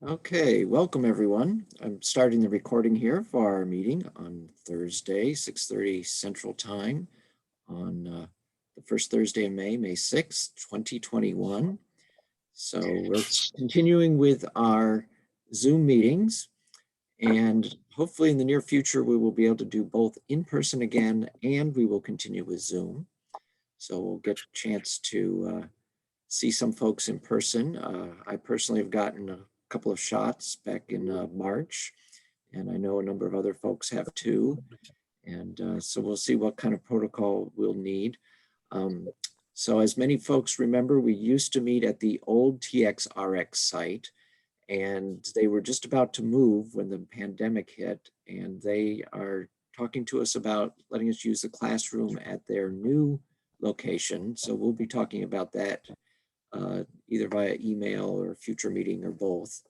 Okay, welcome everyone. I'm starting the recording here for our meeting on Thursday, 6:30 Central Time on the first Thursday of May, May 6th, 2021. So we're continuing with our Zoom meetings, and hopefully in the near future we will be able to do both in person again, and we will continue with Zoom. So we'll get a chance to see some folks in person. I personally have gotten a couple of shots back in March, and I know a number of other folks have too. And so we'll see what kind of protocol we'll need. So as many folks remember, we used to meet at the old TXRX site, and they were just about to move when the pandemic hit, and they are talking to us about letting us use the classroom at their new location. So we'll be talking about that either via email or future meeting or both.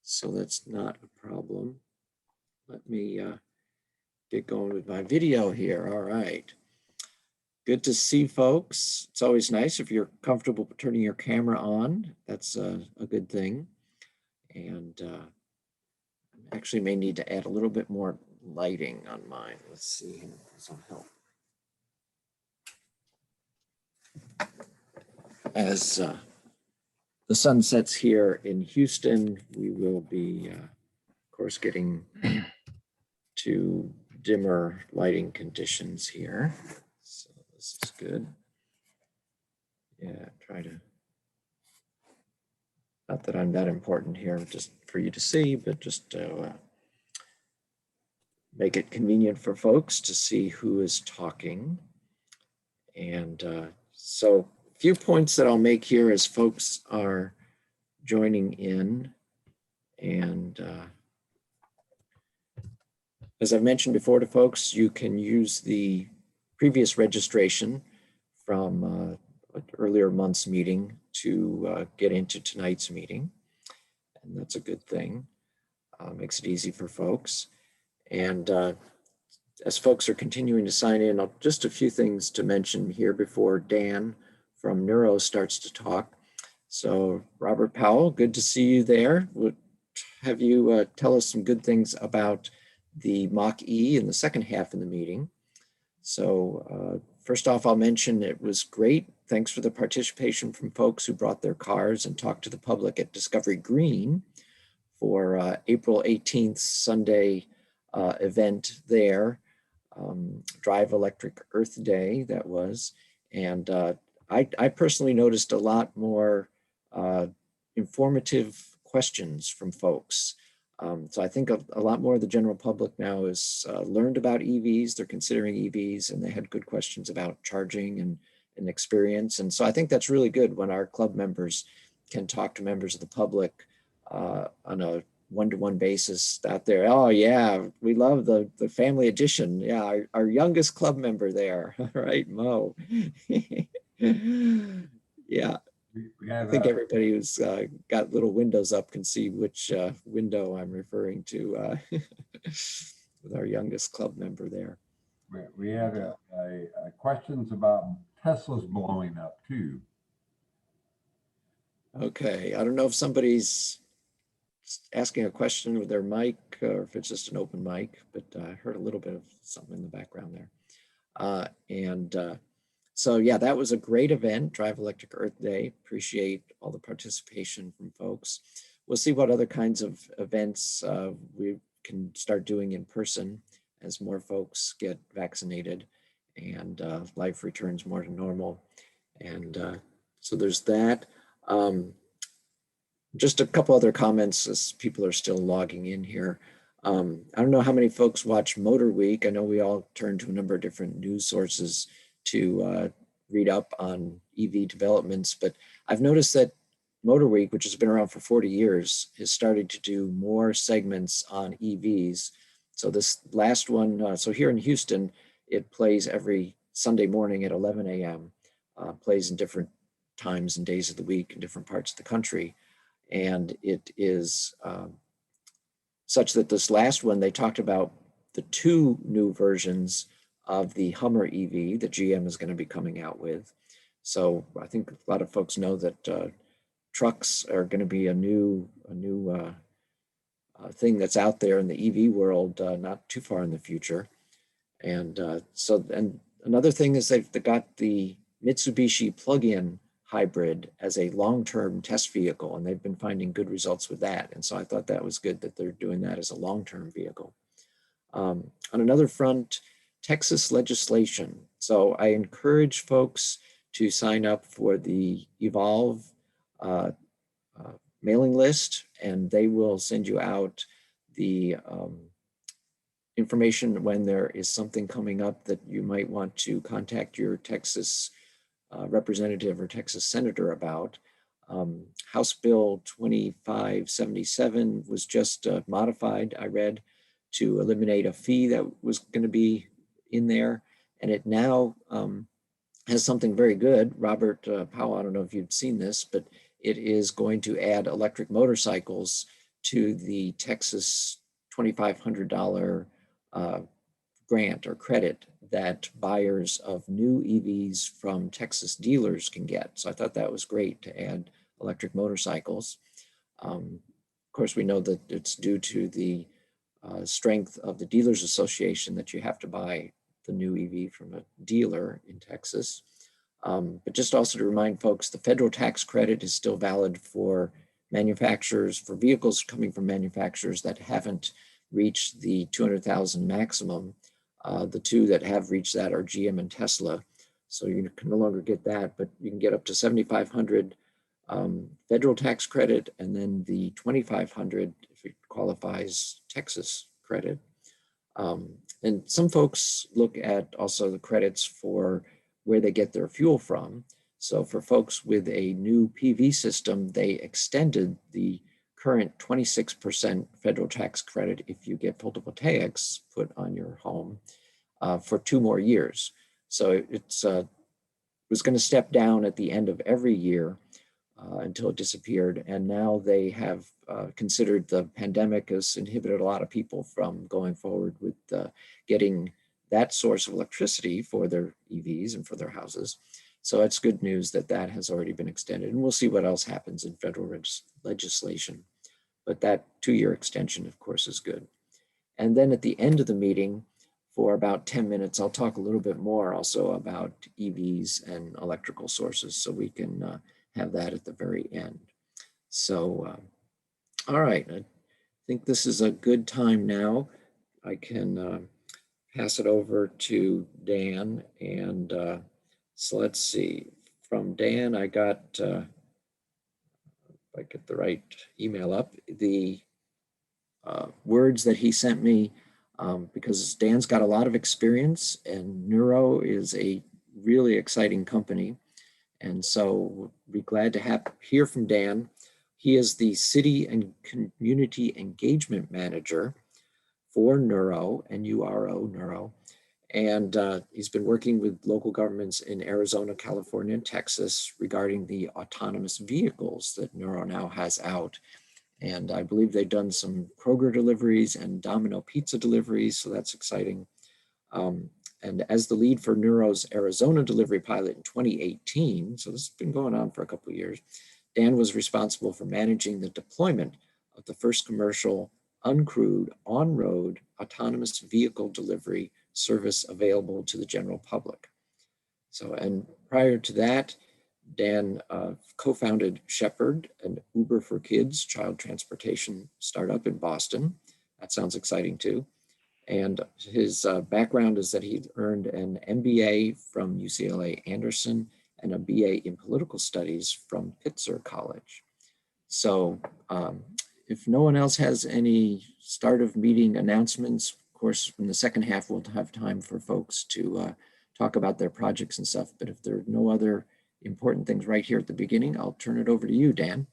So that's not a problem. Let me get going with my video here. All right. Good to see folks. It's always nice if you're comfortable turning your camera on. That's a good thing. And actually may need to add a little bit more lighting on mine. Let's see. This will help. As the sun sets here in Houston, we will be, of course, getting to dimmer lighting conditions here. So this is good. Yeah, try to, not that I'm that important here, just for you to see, but just to make it convenient for folks to see who is talking. And so a few points that I'll make here as folks are joining in. And as I've mentioned before to folks, you can use the previous registration from an earlier month's meeting to get into tonight's meeting. And that's a good thing. Makes it easy for folks. And as folks are continuing to sign in, just a few things to mention here before Dan from Neuro starts to talk. So Robert Powell, good to see you there. Would have you tell us some good things about the Mach-E in the second half of the meeting. So first off, I'll mention it was great. Thanks for the participation from folks who brought their cars and talked to the public at Discovery Green for April 18th, Sunday event there. Drive Electric Earth Day, that was. And I personally noticed a lot more informative questions from folks. So I think a lot more of the general public now is learned about EVs, they're considering EVs, and they had good questions about charging and experience. And so I think that's really good when our club members can talk to members of the public on a one-to-one basis out there. Oh yeah, we love the family edition. Yeah, our youngest club member there, right, Mo? Yeah. I think everybody who's got little windows up can see which window I'm referring to with our youngest club member there. We had a questions about Tesla's blowing up too. Okay, I don't know if somebody's asking a question with their mic or if it's just an open mic, but I heard a little bit of something in the background there. So yeah, that was a great event, Drive Electric Earth Day. Appreciate all the participation from folks. We'll see what other kinds of events we can start doing in person as more folks get vaccinated and life returns more to normal. And so there's that. Just a couple other comments as people are still logging in here. I don't know how many folks watch Motor Week. I know we all turn to a number of different news sources to read up on EV developments, but I've noticed that Motor Week, which has been around for 40 years, has started to do more segments on EVs. So this last one, so here in Houston, it plays every Sunday morning at 11 a.m., plays in different times and days of the week in different parts of the country. And it is such that this last one, they talked about the two new versions of the Hummer EV that GM is going to be coming out with. So I think a lot of folks know that trucks are going to be a new thing that's out there in the EV world, not too far in the future. And and another thing is they've got the Mitsubishi plug-in hybrid as a long-term test vehicle, and they've been finding good results with that. And so I thought that was good that they're doing that as a long-term vehicle. On another front, Texas legislation. So I encourage folks to sign up for the Evolve mailing list, and they will send you out the information when there is something coming up that you might want to contact your Texas representative or Texas senator about. House Bill 2577 was just modified, I read, to eliminate a fee that was going to be in there. And it now has something very good. Robert Powell, I don't know if you've seen this, but it is going to add electric motorcycles to the Texas $2,500 grant or credit that buyers of new EVs from Texas dealers can get. So I thought that was great to add electric motorcycles. Of course, we know that it's due to the strength of the Dealers Association that you have to buy the new EV from a dealer in Texas. But just also to remind folks, the federal tax credit is still valid for manufacturers, for vehicles coming from manufacturers that haven't reached the 200,000 maximum. The two that have reached that are GM and Tesla. So you can no longer get that, but you can get up to 7,500 federal tax credit, and then the 2,500 if it qualifies Texas credit. And some folks look at also the credits for where they get their fuel from. So for folks with a new PV system, they extended the current 26% federal tax credit if you get photovoltaics put on your home for 2 more years. So it's was going to step down at the end of every year until it disappeared. And now they have considered the pandemic has inhibited a lot of people from going forward with getting that source of electricity for their EVs and for their houses. So it's good news that that has already been extended. And we'll see what else happens in federal legislation. But that 2-year extension, of course, is good. And then at the end of the meeting, for about 10 minutes, I'll talk a little bit more also about EVs and electrical sources, so we can have that at the very end. So, all right, I think this is a good time now. I can pass it over to Dan. And so let's see, from Dan, I got, if I get the right email up, the words that he sent me, because Dan's got a lot of experience, and Nuro is a really exciting company. And so we'll be glad to hear from Dan. He is the City and Community Engagement Manager for Nuro, N-U-R-O, Nuro. And he's been working with local governments in Arizona, California, and Texas regarding the autonomous vehicles that Nuro now has out. And I believe they've done some Kroger deliveries and Domino Pizza deliveries, so that's exciting. And as the lead for Nuro's Arizona delivery pilot in 2018, so this has been going on for a couple of years, Dan was responsible for managing the deployment of the first commercial uncrewed on-road autonomous vehicle delivery service available to the general public. So, and prior to that, Dan co-founded Shepherd, an Uber for Kids child transportation startup in Boston. That sounds exciting too. And his background is that he earned an MBA from UCLA Anderson and a BA in political studies from Pitzer College. So if no one else has any start of meeting announcements, of course, in the second half, we'll have time for folks to talk about their projects and stuff. But if there are no other important things right here at the beginning, I'll turn it over to you, Dan.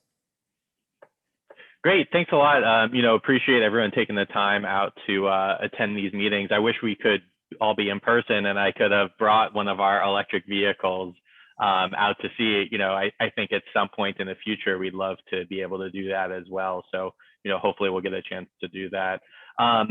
Great, thanks a lot. Appreciate everyone taking the time out to attend these meetings. I wish we could all be in person and I could have brought one of our electric vehicles out to see it. I think at some point in the future, we'd love to be able to do that as well. So, hopefully we'll get a chance to do that. I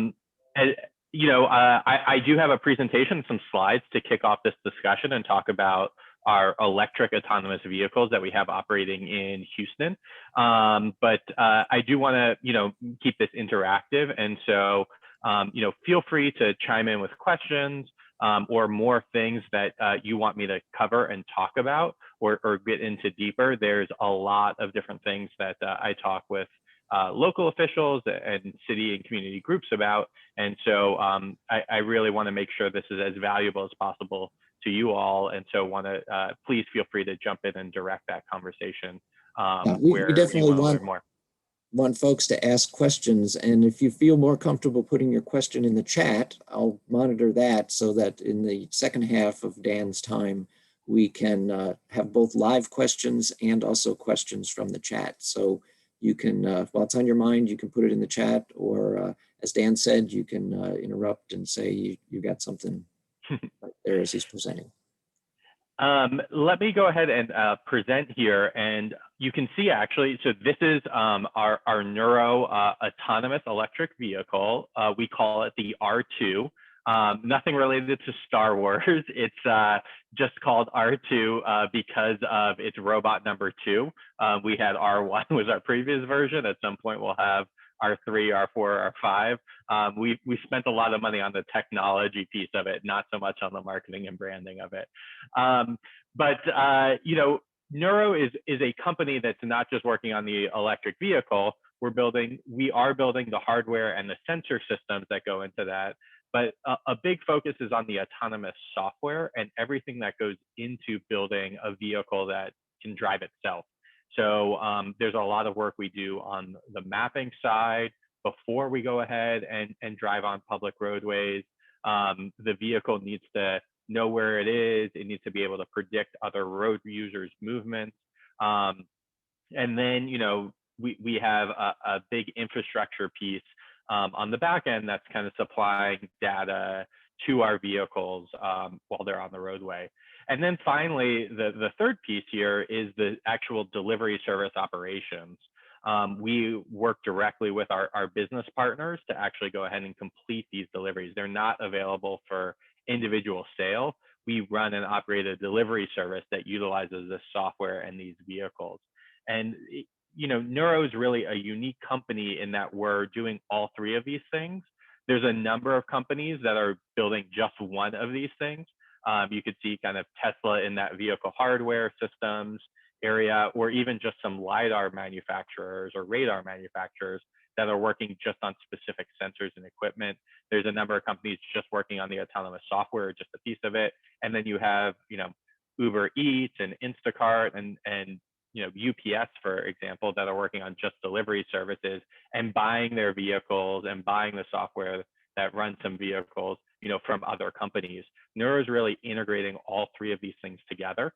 do have a presentation, some slides to kick off this discussion and talk about our electric autonomous vehicles that we have operating in Houston. But I do want to, keep this interactive. And so, feel free to chime in with questions or more things that you want me to cover and talk about or get into deeper. There's a lot of different things that I talk with local officials and city and community groups about. And so I really want to make sure this is as valuable as possible to you all. And so want to please feel free to jump in and direct that conversation we definitely you want to learn more. Want folks to ask questions. And if you feel more comfortable putting your question in the chat, I'll monitor that so that in the second half of Dan's time, we can have both live questions and also questions from the chat. So you can, while it's on your mind, you can put it in the chat, or as Dan said, you can interrupt and say you got something right there as he's presenting. Let me go ahead and present here, and you can see actually, so this is our Nuro autonomous electric vehicle. We call it the R2. Nothing related to Star Wars. It's just called R2 because of its robot number 2. We had R1 was our previous version. At some point we'll have R3, R4, R5. We spent a lot of money on the technology piece of it, not so much on the marketing and branding of it. But Nuro is a company that's not just working on the electric vehicle. We are building the hardware and the sensor systems that go into that. But a big focus is on the autonomous software and everything that goes into building a vehicle that can drive itself. So there's a lot of work we do on the mapping side before we go ahead and drive on public roadways. The vehicle needs to know where it is. It needs to be able to predict other road users' movements. And then, we have a big infrastructure piece on the back end that's kind of supplying data to our vehicles while they're on the roadway. And then finally, the third piece here is the actual delivery service operations. We work directly with our business partners to actually go ahead and complete these deliveries. They're not available for individual sale. We run and operate a delivery service that utilizes this software and these vehicles. And Nuro is really a unique company in that we're doing all three of these things. There's a number of companies that are building just one of these things. You could see kind of Tesla in that vehicle hardware systems area, or even just some LiDAR manufacturers or radar manufacturers that are working just on specific sensors and equipment. There's a number of companies just working on the autonomous software, just a piece of it. And then you have, Uber Eats and Instacart and UPS, for example, that are working on just delivery services and buying their vehicles and buying the software that runs some vehicles, from other companies. Nuro is really integrating all three of these things together.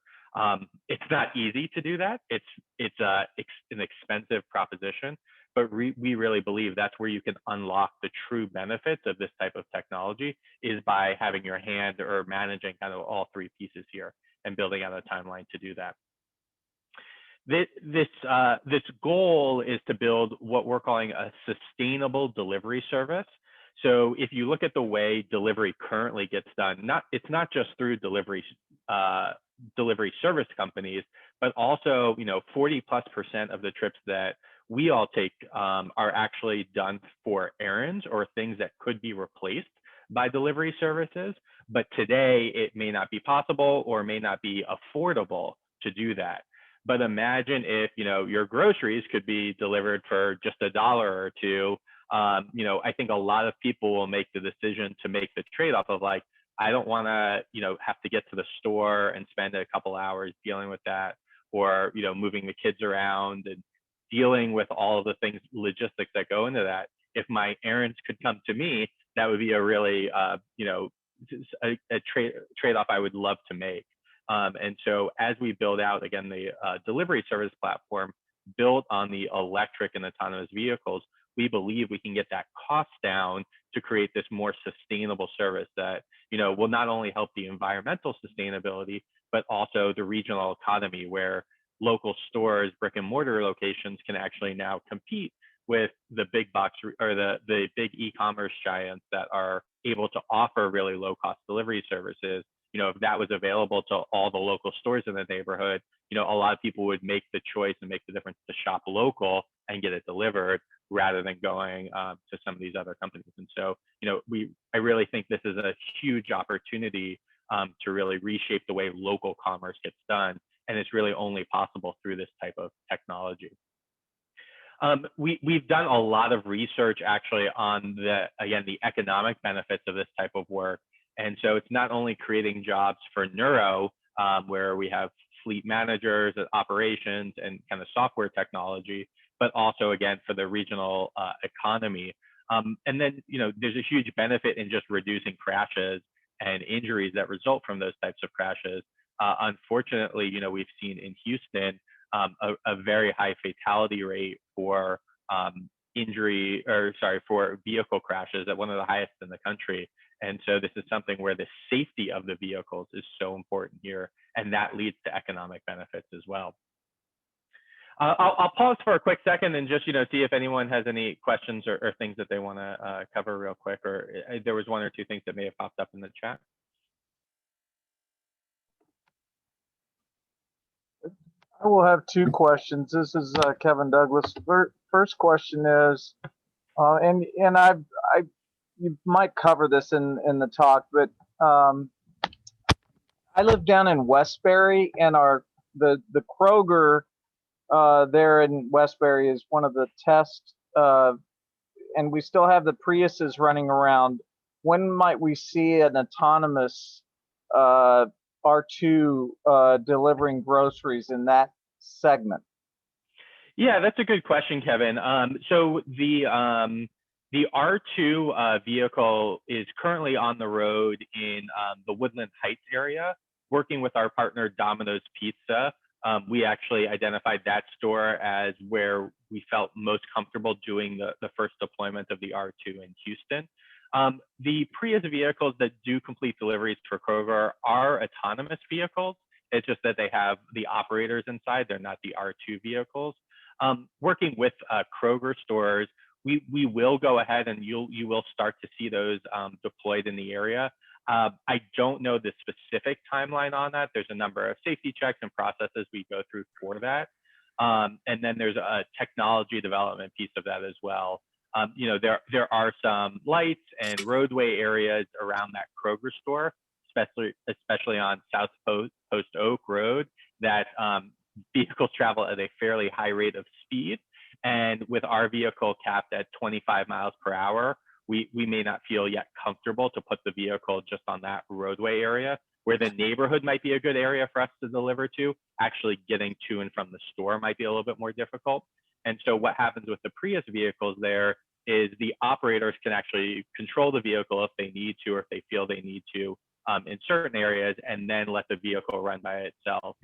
It's not easy to do that. It's an expensive proposition, but we really believe that's where you can unlock the true benefits of this type of technology, is by having your hand or managing kind of all three pieces here and building out a timeline to do that. This goal is to build what we're calling a sustainable delivery service. So if you look at the way delivery currently gets done, it's not just through delivery service companies, but also 40+% of the trips that we all take are actually done for errands or things that could be replaced by delivery services. But today it may not be possible or may not be affordable to do that. But imagine if your groceries could be delivered for just $1 or $2. I think a lot of people will make the decision to make the trade-off of like, I don't want to have to get to the store and spend a couple hours dealing with that, or moving the kids around and dealing with all of the things, logistics that go into that. If my errands could come to me, that would be a really a trade-off I would love to make. And so as we build out, again, the delivery service platform built on the electric and autonomous vehicles, we believe we can get that cost down to create this more sustainable service that will not only help the environmental sustainability, but also the regional economy, where local stores, brick and mortar locations can actually now compete with the big box or the big e-commerce giants that are able to offer really low cost delivery services if that was available to all the local stores in the neighborhood, a lot of people would make the choice and make the difference to shop local and get it delivered rather than going to some of these other companies. And so, I really think this is a huge opportunity to really reshape the way local commerce gets done. And it's really only possible through this type of technology. We've done a lot of research actually on the economic benefits of this type of work. And so it's not only creating jobs for Nuro, where we have fleet managers, operations, and kind of software technology, but also again for the regional economy. And then, there's a huge benefit in just reducing crashes and injuries that result from those types of crashes. Unfortunately, we've seen in Houston a very high fatality rate for for vehicle crashes, at one of the highest in the country. And so this is something where the safety of the vehicles is so important here, and that leads to economic benefits as well. I'll pause for a quick second and just see if anyone has any questions or things that they want to cover real quick, or there was one or two things that may have popped up in the chat. I will have two questions. This is Kevin Douglas. First question is, and you might cover this in the talk, but I live down in Westbury, and the Kroger there in Westbury is one of the tests, and we still have the Priuses running around. When might we see an autonomous R2 delivering groceries in that segment? Yeah, that's a good question, Kevin. So the R2 vehicle is currently on the road in the Woodland Heights area, working with our partner Domino's Pizza. We actually identified that store as where we felt most comfortable doing the first deployment of the R2 in Houston. The Prius vehicles that do complete deliveries for Kroger are autonomous vehicles. It's just that they have the operators inside. They're not the R2 vehicles. Working with Kroger stores, we will go ahead and you will start to see those deployed in the area. I don't know the specific timeline on that. There's a number of safety checks and processes we go through for that. And then there's a technology development piece of that as well. There are some lights and roadway areas around that Kroger store, especially on South Post Oak Road, that vehicles travel at a fairly high rate of speed. And with our vehicle capped at 25 miles per hour, we may not feel yet comfortable to put the vehicle just on that roadway area, where the neighborhood might be a good area for us to deliver to. Actually getting to and from the store might be a little bit more difficult. And so what happens with the Prius vehicles there is the operators can actually control the vehicle if they need to, or if they feel they need to in certain areas, and then let the vehicle run by itself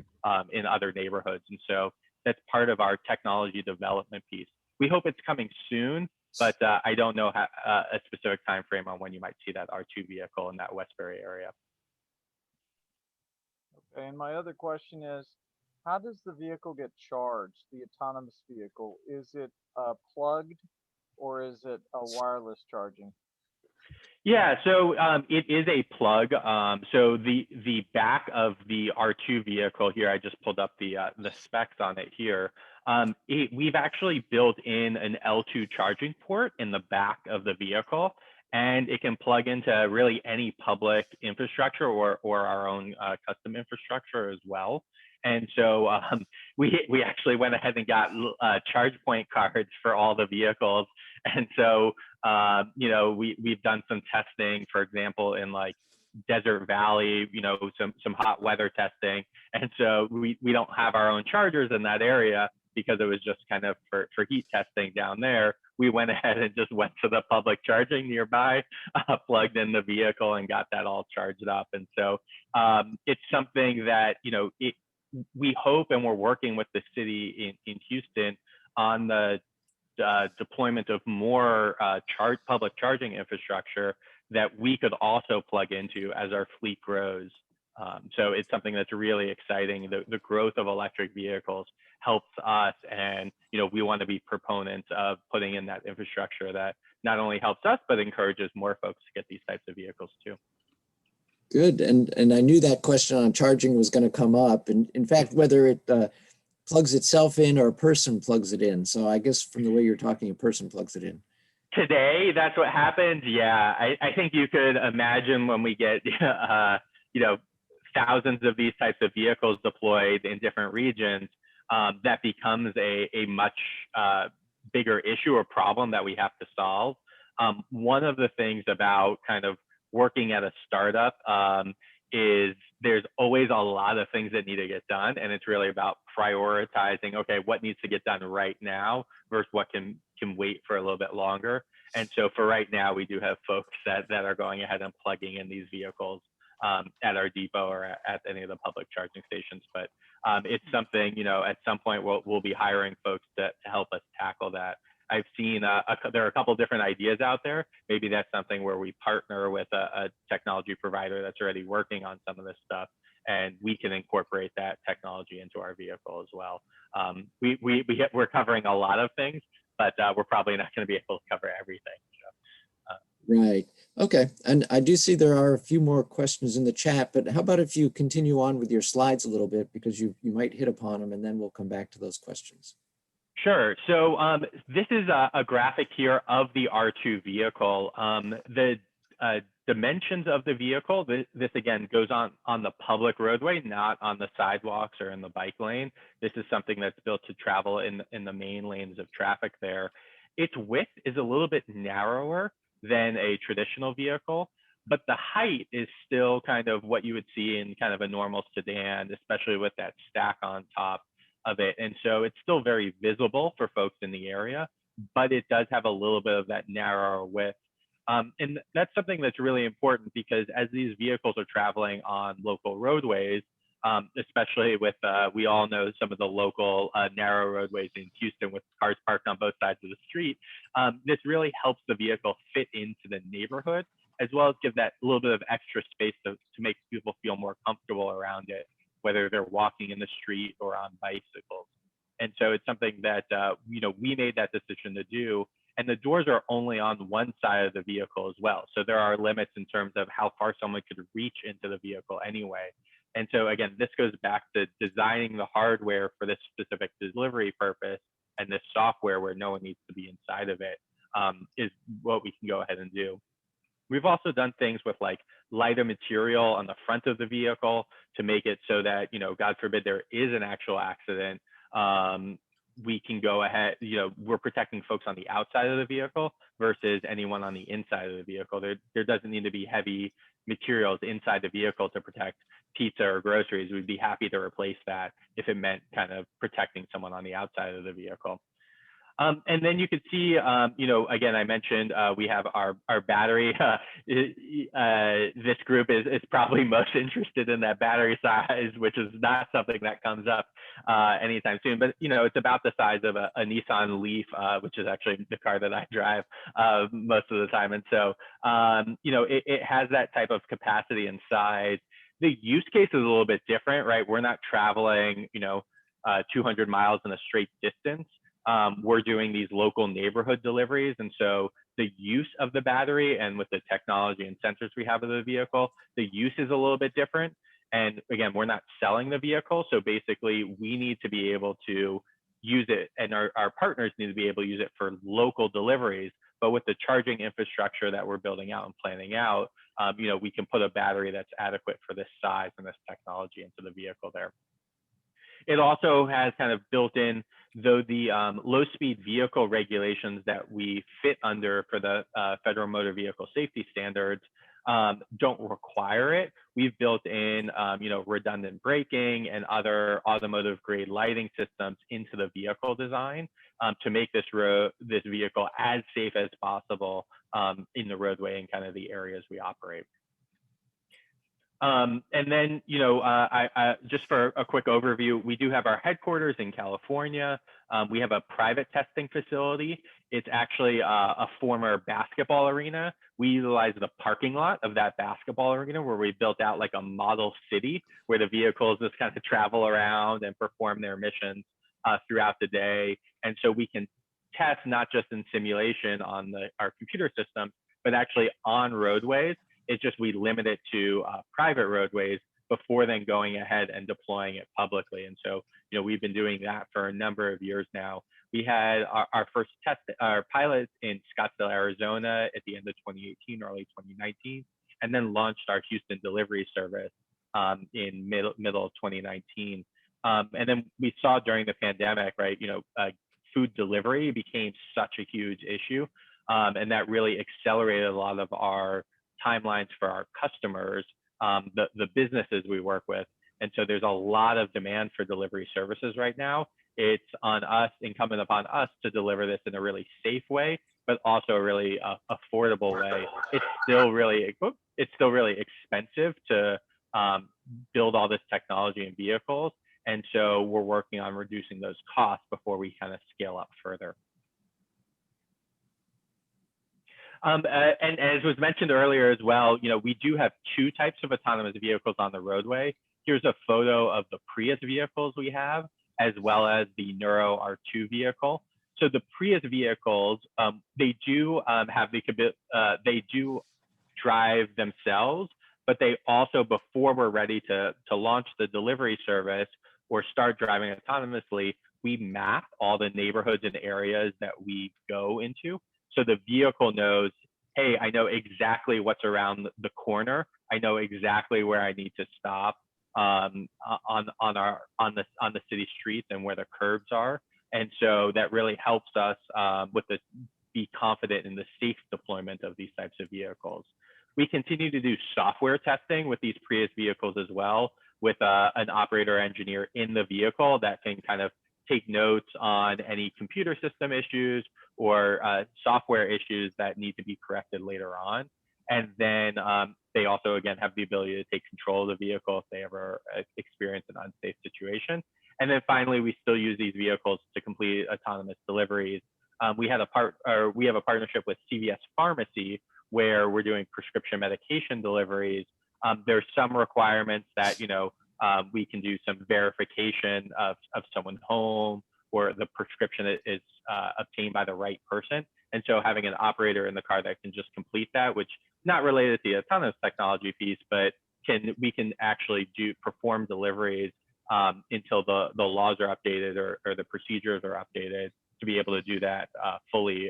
in other neighborhoods. And so that's part of our technology development piece. We hope it's coming soon, but I don't know a specific time frame on when you might see that R2 vehicle in that Westbury area. Okay, and my other question is, how does the vehicle get charged, the autonomous vehicle? Is it plugged, or is it a wireless charging? Yeah, so it is a plug. So the back of the R2 vehicle here, I just pulled up the specs on it here. We've actually built in an L2 charging port in the back of the vehicle, and it can plug into really any public infrastructure or our own custom infrastructure as well. And so we actually went ahead and got charge point cards for all the vehicles. And so, we've done some testing, for example, in like Desert Valley, some hot weather testing. And so we don't have our own chargers in that area because it was just kind of for heat testing down there. We went ahead and just went to the public charging nearby, plugged in the vehicle, and got that all charged up. And so it's something that, we hope, and we're working with the city in Houston on the deployment of more public charging infrastructure that we could also plug into as our fleet grows. So it's something that's really exciting. The growth of electric vehicles helps us, and we want to be proponents of putting in that infrastructure that not only helps us, but encourages more folks to get these types of vehicles too. Good. And I knew that question on charging was going to come up. And in fact, whether it plugs itself in or a person plugs it in. So I guess from the way you're talking, a person plugs it in. Today, that's what happens. Yeah, I think you could imagine when we get, you know, thousands of these types of vehicles deployed in different regions, that becomes a much bigger issue or problem that we have to solve. One of the things about kind of working at a startup is there's always a lot of things that need to get done, and it's really about prioritizing, okay, what needs to get done right now versus what can wait for a little bit longer. And so for right now, we do have folks that are going ahead and plugging in these vehicles at our depot or at any of the public charging stations. But it's something, you know, at some point we'll be hiring folks to help us tackle that. I've seen there are a couple different ideas out there. Maybe that's something where we partner with a technology provider that's already working on some of this stuff, and we can incorporate that technology into our vehicle as well. We're covering a lot of things, but we're probably not going to be able to cover everything. Right. Okay. And I do see there are a few more questions in the chat, but how about if you continue on with your slides a little bit, because you might hit upon them, and then we'll come back to those questions. Sure. So this is a graphic here of the R2 vehicle. The dimensions of the vehicle, this again goes on the public roadway, not on the sidewalks or in the bike lane. This is something that's built to travel in the main lanes of traffic there. Its width is a little bit narrower than a traditional vehicle, but the height is still kind of what you would see in kind of a normal sedan, especially with that stack on top of it. And so it's still very visible for folks in the area, but it does have a little bit of that narrower width. And that's something that's really important, because as these vehicles are traveling on local roadways, especially with, we all know some of the local narrow roadways in Houston with cars parked on both sides of the street, this really helps the vehicle fit into the neighborhood, as well as give that little bit of extra space to make people feel more comfortable around it, whether they're walking in the street or on bicycles. And so it's something that, you know, we made that decision to do. And the doors are only on one side of the vehicle as well. So there are limits in terms of how far someone could reach into the vehicle anyway. And so again, this goes back to designing the hardware for this specific delivery purpose, and this software where no one needs to be inside of it is what we can go ahead and do. We've also done things with like lighter material on the front of the vehicle to make it so that, you know, God forbid there is an actual accident, we can go ahead, you know, we're protecting folks on the outside of the vehicle versus anyone on the inside of the vehicle. There doesn't need to be heavy materials inside the vehicle to protect pizza or groceries. We'd be happy to replace that if it meant kind of protecting someone on the outside of the vehicle. And then you could see, you know, again, I mentioned we have our battery. This group is probably most interested in that battery size, which is not something that comes up anytime soon. But, you know, it's about the size of a Nissan Leaf, which is actually the car that I drive most of the time. And so, you know, it has that type of capacity and size. The use case is a little bit different, right? We're not traveling, you know, 200 miles in a straight distance. We're doing these local neighborhood deliveries. And so the use of the battery, and with the technology and sensors we have of the vehicle, the use is a little bit different. And again, we're not selling the vehicle. So basically we need to be able to use it, and our partners need to be able to use it for local deliveries. But with the charging infrastructure that we're building out and planning out, you know, we can put a battery that's adequate for this size and this technology into the vehicle there. It also has kind of built in, though the low speed vehicle regulations that we fit under for the Federal Motor Vehicle Safety Standards don't require it. We've built in, you know, redundant braking and other automotive grade lighting systems into the vehicle design to make this vehicle as safe as possible in the roadway and kind of the areas we operate. And then, you know, just for a quick overview, we do have our headquarters in California. We have a private testing facility. It's actually a former basketball arena. We utilize the parking lot of that basketball arena, where we built out like a model city where the vehicles just kind of travel around and perform their missions throughout the day. And so we can test not just in simulation on our computer system, but actually on roadways It's just we limit it to private roadways before then going ahead and deploying it publicly. And so, we've been doing that for a number of years now. We had our first our pilot in Scottsdale, Arizona at the end of 2018, early 2019, and then launched our Houston delivery service in middle of 2019. And then we saw during the pandemic, right, food delivery became such a huge issue. And that really accelerated a lot of our timelines for our customers, the businesses we work with. And so there's a lot of demand for delivery services right now. It's incumbent upon us to deliver this in a really safe way, but also a really affordable way. It's still really expensive to build all this technology in vehicles. And so we're working on reducing those costs before we kind of scale up further. And as was mentioned earlier as well, we do have two types of autonomous vehicles on the roadway. Here's a photo of the Prius vehicles we have, as well as the Nuro R2 vehicle. So the Prius vehicles, they do they do drive themselves, but they also, before we're ready to launch the delivery service or start driving autonomously, we map all the neighborhoods and areas that we go into. So the vehicle knows, hey, I know exactly what's around the corner. I know exactly where I need to stop on the city streets and where the curbs are. And so that really helps us be confident in the safe deployment of these types of vehicles. We continue to do software testing with these Prius vehicles as well, with an operator engineer in the vehicle that can kind of take notes on any computer system issues or software issues that need to be corrected later on. And then they also, again, have the ability to take control of the vehicle if they ever experience an unsafe situation. And then finally, we still use these vehicles to complete autonomous deliveries. We have a partnership with CVS Pharmacy where we're doing prescription medication deliveries. There's some requirements that, we can do some verification of someone's home or the prescription is obtained by the right person. And so having an operator in the car that can just complete that, which not related to the autonomous technology piece, but we can actually perform deliveries until the laws are updated or the procedures are updated to be able to do that fully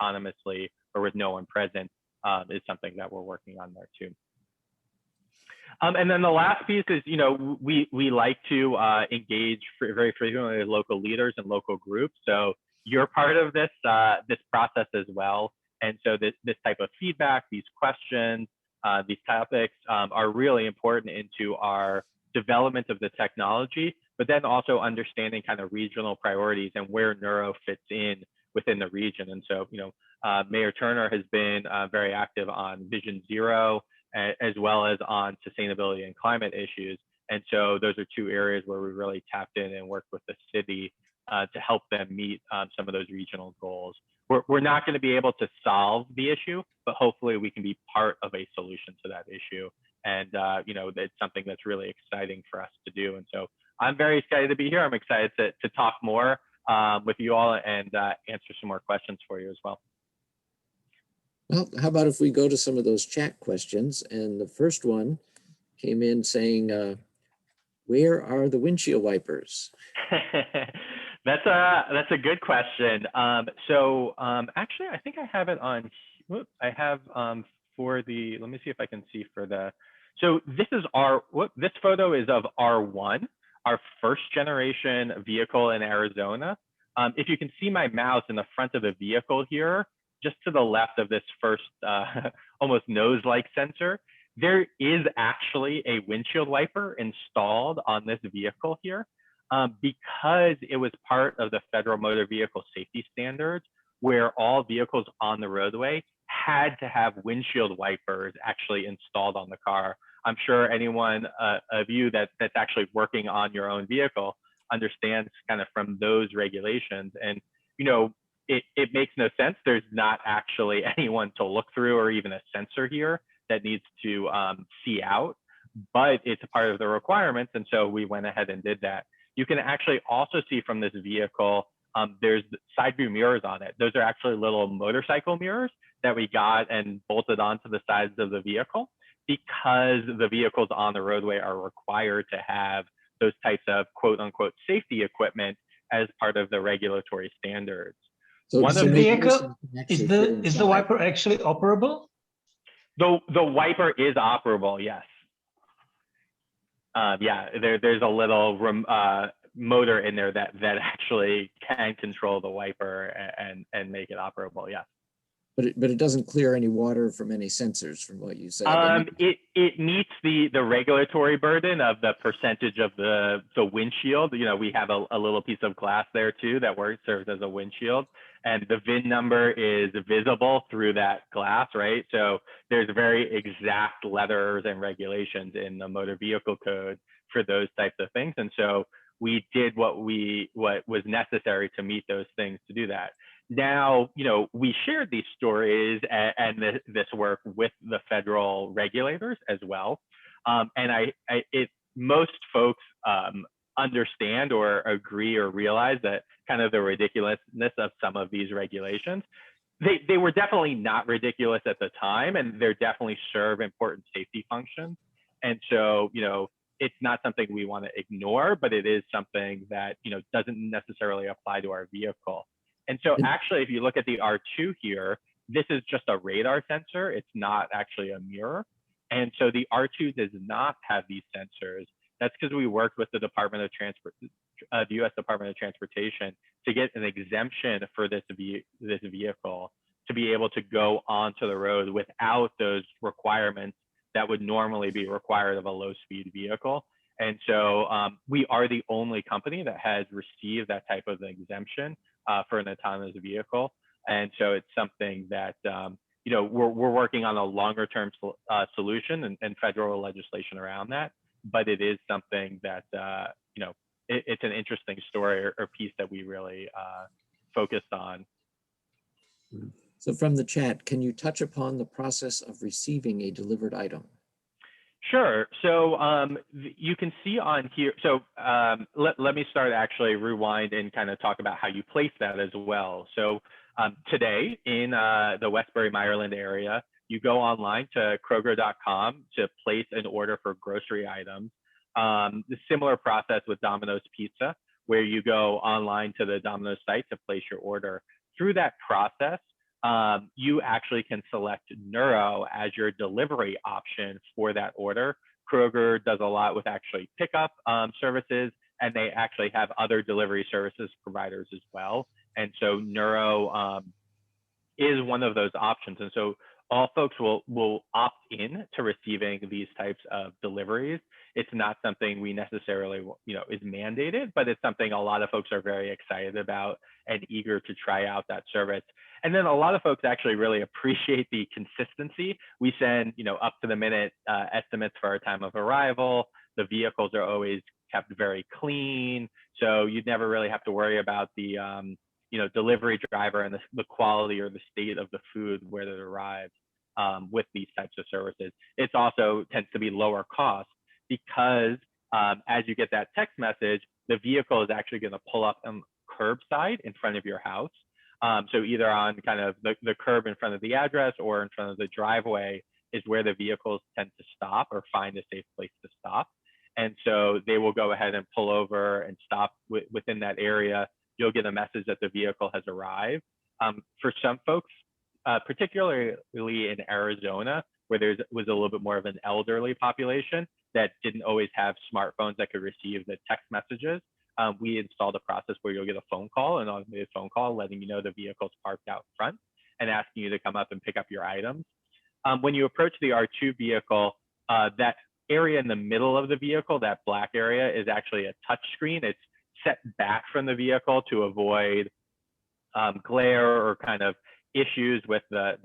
autonomously or with no one present is something that we're working on there too. And then the last piece is, we like to engage very frequently with local leaders and local groups. So you're part of this process as well. And so this type of feedback, these questions, these topics are really important into our development of the technology, but then also understanding kind of regional priorities and where Nuro fits in within the region. And so, Mayor Turner has been very active on Vision Zero, as well as on sustainability and climate issues. And so those are two areas where we really tapped in and worked with the city to help them meet some of those regional goals. We're not going to be able to solve the issue, but hopefully we can be part of a solution to that issue. And, it's something that's really exciting for us to do. And so I'm very excited to be here. I'm excited to talk more with you all and answer some more questions for you as well. Well, how about if we go to some of those chat questions? And the first one came in saying, where are the windshield wipers? That's a good question. Actually, I think I have it on. I have for the. Let me see if I can see for the. So this is this photo is of R1, our first generation vehicle in Arizona. If you can see my mouse in the front of the vehicle here, just to the left of this first almost nose-like sensor, there is actually a windshield wiper installed on this vehicle here because it was part of the Federal Motor Vehicle Safety Standards, where all vehicles on the roadway had to have windshield wipers actually installed on the car. I'm sure anyone of you that's actually working on your own vehicle understands kind of from those regulations. And, it makes no sense. There's not actually anyone to look through or even a sensor here that needs to see out, but it's a part of the requirements. And so we went ahead and did that. You can actually also see from this vehicle, there's side view mirrors on it. Those are actually little motorcycle mirrors that we got and bolted onto the sides of the vehicle, because the vehicles on the roadway are required to have those types of quote unquote safety equipment as part of the regulatory standards. So, One so of maybe the this vehicle can is actually fit the inside. wiper actually operable? the wiper is operable, yes. Yeah, there's a little motor in there that actually can control the wiper and make it operable. Yes. But it doesn't clear any water from any sensors, from what you said. It meets the regulatory burden of the percentage of the windshield. You know, we have a little piece of glass there too that serves as a windshield, and the VIN number is visible through that glass, right? So there's very exact letters and regulations in the motor vehicle code for those types of things, and so we did what was necessary to meet those things to do that. Now, you know, we shared these stories and this work with the federal regulators as well. And most folks understand or agree or realize that kind of the ridiculousness of some of these regulations. They were definitely not ridiculous at the time, and they're definitely serve important safety functions. And so, you know, it's not something we want to ignore, but it is something that, you know, doesn't necessarily apply to our vehicle. And so actually, if you look at the R2 here, this is just a radar sensor. It's not actually a mirror. And so the R2 does not have these sensors. That's because we worked with the Department of the U.S. Department of Transportation to get an exemption for this vehicle to be able to go onto the road without those requirements that would normally be required of a low-speed vehicle. And so we are the only company that has received that type of exemption for an autonomous vehicle. And so it's something that, you know, we're working on a longer term solution and federal legislation around that. But it is something that, you know, it's an interesting story or piece that we really focused on. So from the chat, can you touch upon the process of receiving a delivered item? Sure. So you can see on here. So let me start actually rewind and kind of talk about how you place that as well. So today in the Westbury, Ireland area, you go online to Kroger.com to place an order for grocery items. The similar process with Domino's Pizza, where you go online to the Domino's site to place your order. Through that process, you actually can select Nuro as your delivery option for that order. Kroger does a lot with actually pickup services, and they actually have other delivery services providers as well. And so Nuro is one of those options. And so all folks will opt in to receiving these types of deliveries. It's not something we necessarily, you know, is mandated, but it's something a lot of folks are very excited about and eager to try out that service. And then a lot of folks actually really appreciate the consistency. We send, you know, up to the minute estimates for our time of arrival. The vehicles are always kept very clean, so you'd never really have to worry about the you know, delivery driver and the quality or the state of the food where it arrives with these types of services. It's also tends to be lower cost because as you get that text message, the vehicle is actually going to pull up on curbside in front of your house. So either on kind of the curb in front of the address or in front of the driveway is where the vehicles tend to stop or find a safe place to stop. And so they will go ahead and pull over and stop within that area. You'll get a message that the vehicle has arrived. For some folks, particularly in Arizona, where there was a little bit more of an elderly population that didn't always have smartphones that could receive the text messages, we installed a process where you'll get a phone call, an automated phone call, letting you know the vehicle's parked out front and asking you to come up and pick up your items. When you approach the R2 vehicle, that area in the middle of the vehicle, that black area, is actually a touch screen. It's set back from the vehicle to avoid glare or kind of issues with the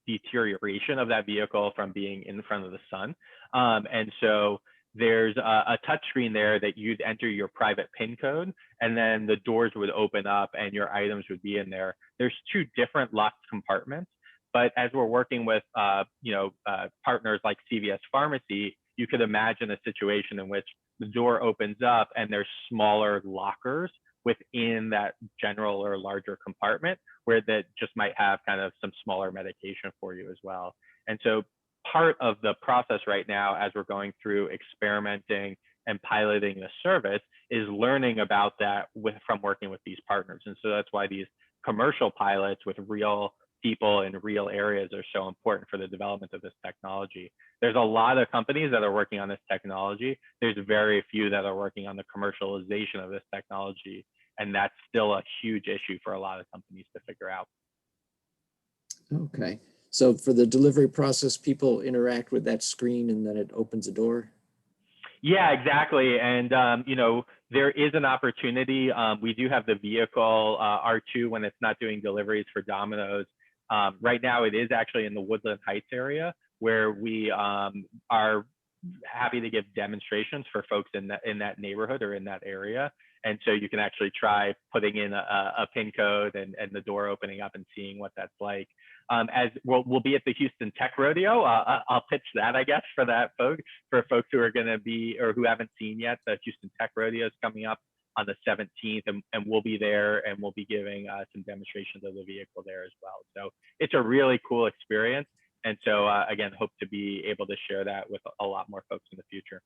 deterioration of that vehicle from being in front of the sun. And so there's a touch screen there that you'd enter your private PIN code, and then the doors would open up and your items would be in there. There's two different locked compartments, but as we're working with partners like CVS Pharmacy, you could imagine a situation in which the door opens up and there's smaller lockers within that general or larger compartment where that just might have kind of some smaller medication for you as well. And so part of the process right now, as we're going through experimenting and piloting the service, is learning about that from working with these partners. And so that's why these commercial pilots with real people in real areas are so important for the development of this technology. There's a lot of companies that are working on this technology. There's very few that are working on the commercialization of this technology. And that's still a huge issue for a lot of companies to figure out. Okay. So for the delivery process, people interact with that screen and then it opens a door? Yeah, exactly. And, there is an opportunity. We do have the vehicle R2 when it's not doing deliveries for Domino's. Right now, it is actually in the Woodland Heights area where we are happy to give demonstrations for folks in that neighborhood or in that area. And so you can actually try putting in a PIN code and the door opening up and seeing what that's like. As we'll be at the Houston Tech Rodeo. I'll pitch that, I guess, for folks who are going to be or who haven't seen yet. The Houston Tech Rodeo is coming up on the 17th, and we'll be there and we'll be giving some demonstrations of the vehicle there as well. So it's a really cool experience. And so again, hope to be able to share that with a lot more folks in the future.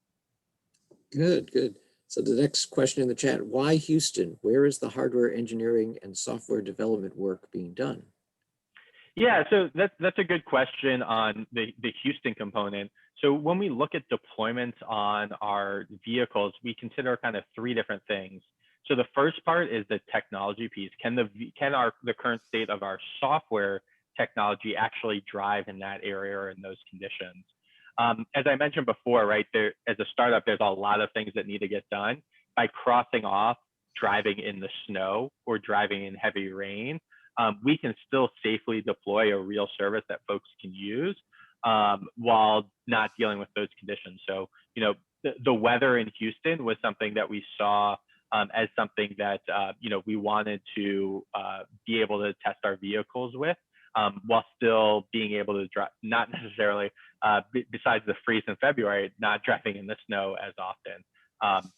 Good, good. So the next question in the chat, why Houston? Where is the hardware engineering and software development work being done? Yeah, so that's a good question on the Houston component. So when we look at deployments on our vehicles, we consider kind of three different things. So the first part is the technology piece. Can the current state of our software technology actually drive in that area or in those conditions? As I mentioned before, right, as a startup, there's a lot of things that need to get done. By crossing off driving in the snow or driving in heavy rain, we can still safely deploy a real service that folks can use while not dealing with those conditions. So, the weather in Houston was something that we saw as something that, we wanted to be able to test our vehicles with while still being able to drive, not necessarily, besides the freeze in February, not driving in the snow as often.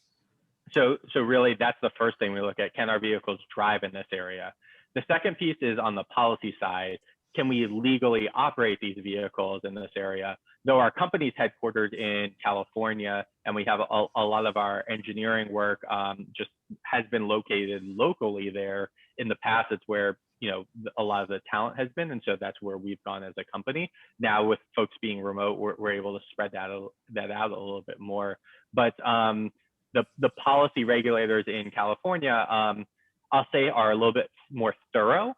So really, that's the first thing we look at. Can our vehicles drive in this area? The second piece is on the policy side. Can we legally operate these vehicles in this area? Though our company's headquartered in California and we have a lot of our engineering work just has been located locally there, in the past, it's where a lot of the talent has been. And so that's where we've gone as a company. Now with folks being remote, we're able to spread that out a little bit more. But the policy regulators in California, I'll say, are a little bit more thorough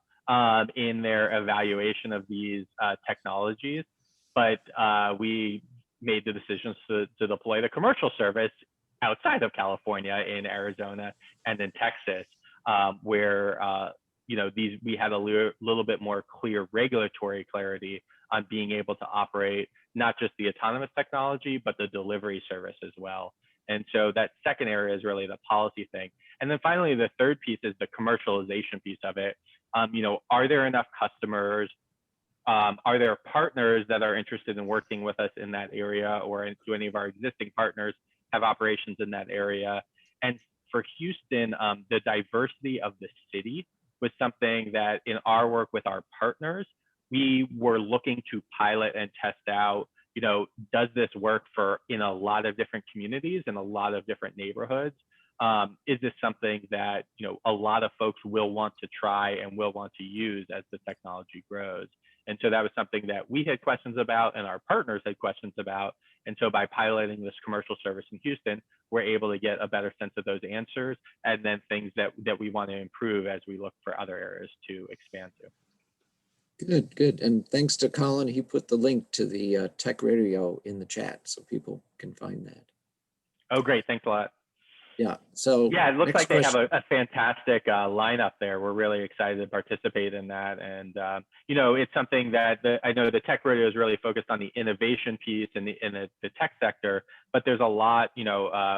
in their evaluation of these technologies. But we made the decisions to deploy the commercial service outside of California, in Arizona and in Texas, where we had a little bit more clear regulatory clarity on being able to operate not just the autonomous technology, but the delivery service as well. And so that second area is really the policy thing. And then finally, the third piece is the commercialization piece of it. Are there enough customers? Are there partners that are interested in working with us in that area, or do any of our existing partners have operations in that area? And for Houston, the diversity of the city was something that in our work with our partners, we were looking to pilot and test out, does this work in a lot of different communities and a lot of different neighborhoods? Is this something that, a lot of folks will want to try and will want to use as the technology grows? And so that was something that we had questions about and our partners had questions about. And so by piloting this commercial service in Houston, we're able to get a better sense of those answers and then things that we want to improve as we look for other areas to expand to. Good, good. And thanks to Colin, he put the link to the Tech Radio in the chat so people can find that. Oh, great. Thanks a lot. Yeah. So yeah, it looks like they question. have a fantastic lineup there. We're really excited to participate in that. And, it's something that I know the Tech Radio is really focused on the innovation piece in the tech sector, but there's a lot,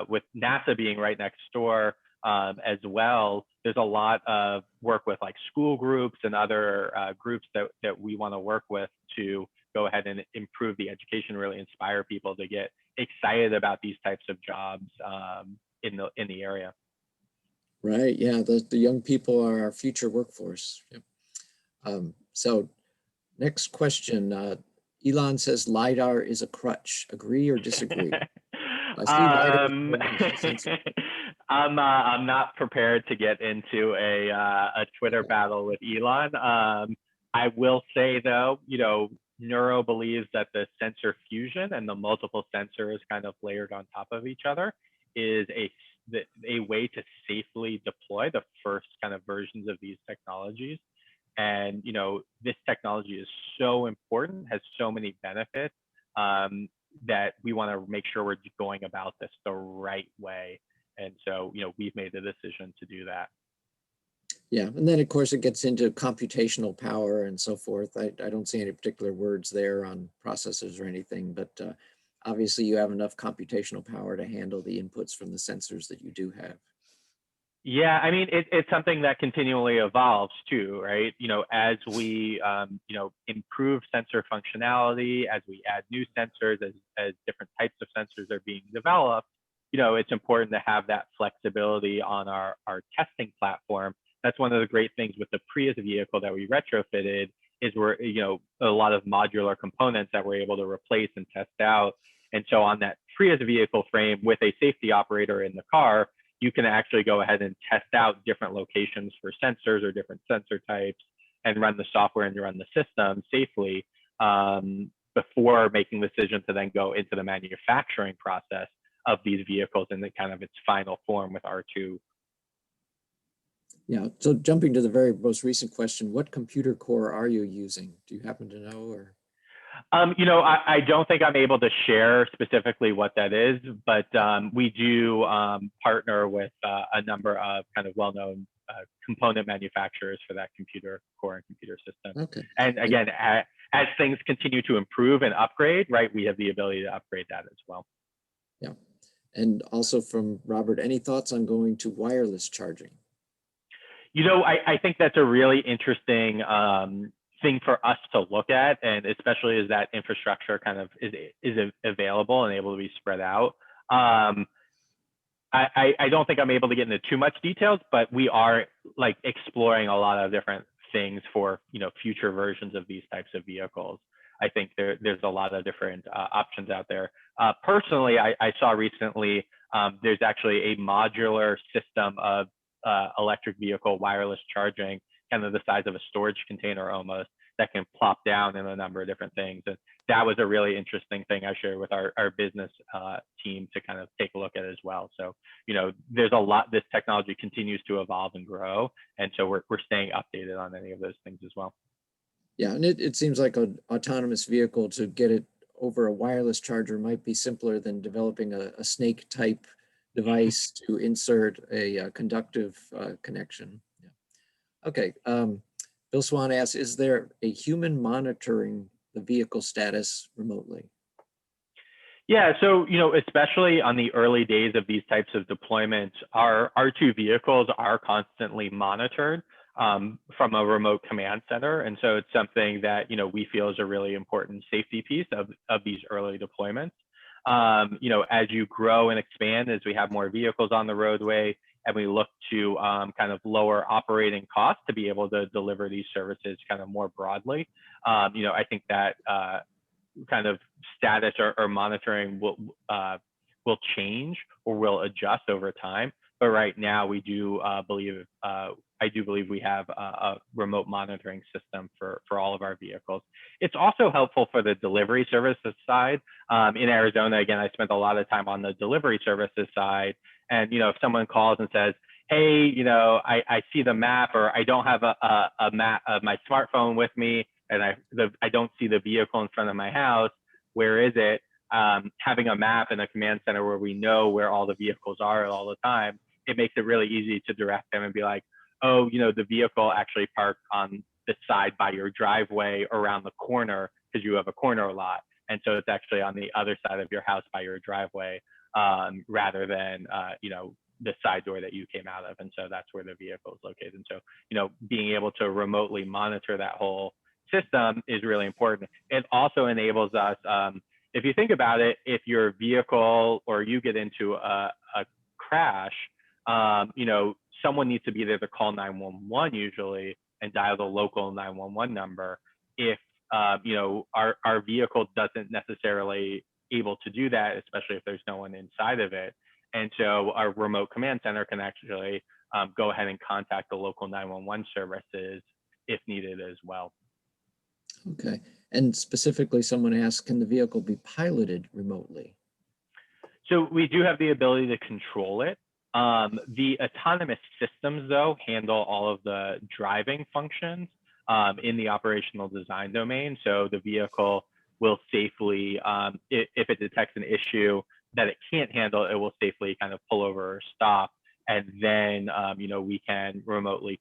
with NASA being right next door as well, there's a lot of work with like school groups and other groups that we want to work with to go ahead and improve the education, really inspire people to get excited about these types of jobs in the area. Right. Yeah. The young people are our future workforce. Yep. So next question. Elon says LiDAR is a crutch. Agree or disagree? I see LiDAR as um, more than just a sensor. I'm not prepared to get into a Twitter battle with Elon. I will say though, Neuro believes that the sensor fusion and the multiple sensors kind of layered on top of each other is a way to safely deploy the first kind of versions of these technologies. And this technology is so important, has so many benefits, that we want to make sure we're going about this the right way. And so, we've made the decision to do that. Yeah, and then of course it gets into computational power and so forth. I don't see any particular words there on processors or anything, but obviously you have enough computational power to handle the inputs from the sensors that you do have. Yeah, I mean, it's something that continually evolves too, right? As we, improve sensor functionality, as we add new sensors, as different types of sensors are being developed, it's important to have that flexibility on our testing platform. That's one of the great things with the Prius vehicle that we retrofitted is we're, a lot of modular components that we're able to replace and test out. And so on that Prius vehicle frame with a safety operator in the car, you can actually go ahead and test out different locations for sensors or different sensor types and run the software and run the system safely, before making the decision to then go into the manufacturing process of these vehicles in the kind of its final form with R2. Yeah, so jumping to the very most recent question, what computer core are you using? Do you happen to know, or? I don't think I'm able to share specifically what that is, but we do partner with a number of kind of well-known component manufacturers for that computer core and computer system. Okay. And again, as things continue to improve and upgrade, right, we have the ability to upgrade that as well. Yeah. And also from Robert, any thoughts on going to wireless charging? I think that's a really interesting thing for us to look at, and especially as that infrastructure kind of is available and able to be spread out. I don't think I'm able to get into too much details, but we are like exploring a lot of different things for future versions of these types of vehicles. I think there's a lot of different options out there. Personally, I saw recently there's actually a modular system of electric vehicle wireless charging, kind of the size of a storage container almost, that can plop down in a number of different things. And that was a really interesting thing I shared with our business team to kind of take a look at as well. So, there's a lot, this technology continues to evolve and grow. And so we're staying updated on any of those things as well. Yeah, and it seems like an autonomous vehicle, to get it over a wireless charger might be simpler than developing a snake type device to insert a conductive connection. Yeah. Okay. Bill Swan asks, is there a human monitoring the vehicle status remotely? Yeah, so especially on the early days of these types of deployments, our R2 vehicles are constantly monitored from a remote command center, and so it's something that we feel is a really important safety piece of these early deployments. As you grow and expand, as we have more vehicles on the roadway, and we look to kind of lower operating costs to be able to deliver these services kind of more broadly, I think that kind of status or monitoring will change or will adjust over time. But right now, we do believe I do believe we have a remote monitoring system for all of our vehicles. It's also helpful for the delivery services side. In Arizona, again, I spent a lot of time on the delivery services side. And if someone calls and says, "Hey, I see the map, or I don't have a map of my smartphone with me, and I don't see the vehicle in front of my house. Where is it?" Having a map in a command center where we know where all the vehicles are all the time, it makes it really easy to direct them and be like, "Oh, the vehicle actually parked on the side by your driveway around the corner because you have a corner lot. And so it's actually on the other side of your house by your driveway, rather than, the side door that you came out of. And so that's where the vehicle is located. And so, being able to remotely monitor that whole system is really important. It also enables us, if you think about it, if your vehicle or you get into a crash, someone needs to be there to call 911 usually and dial the local 911 number. If our vehicle doesn't necessarily able to do that, especially if there's no one inside of it. And so our remote command center can actually go ahead and contact the local 911 services if needed as well. Okay. And specifically, someone asked, can the vehicle be piloted remotely? So we do have the ability to control it. The autonomous systems, though, handle all of the driving functions in the operational design domain. So the vehicle will safely, if it detects an issue that it can't handle, it will safely kind of pull over or stop. And then, we can remotely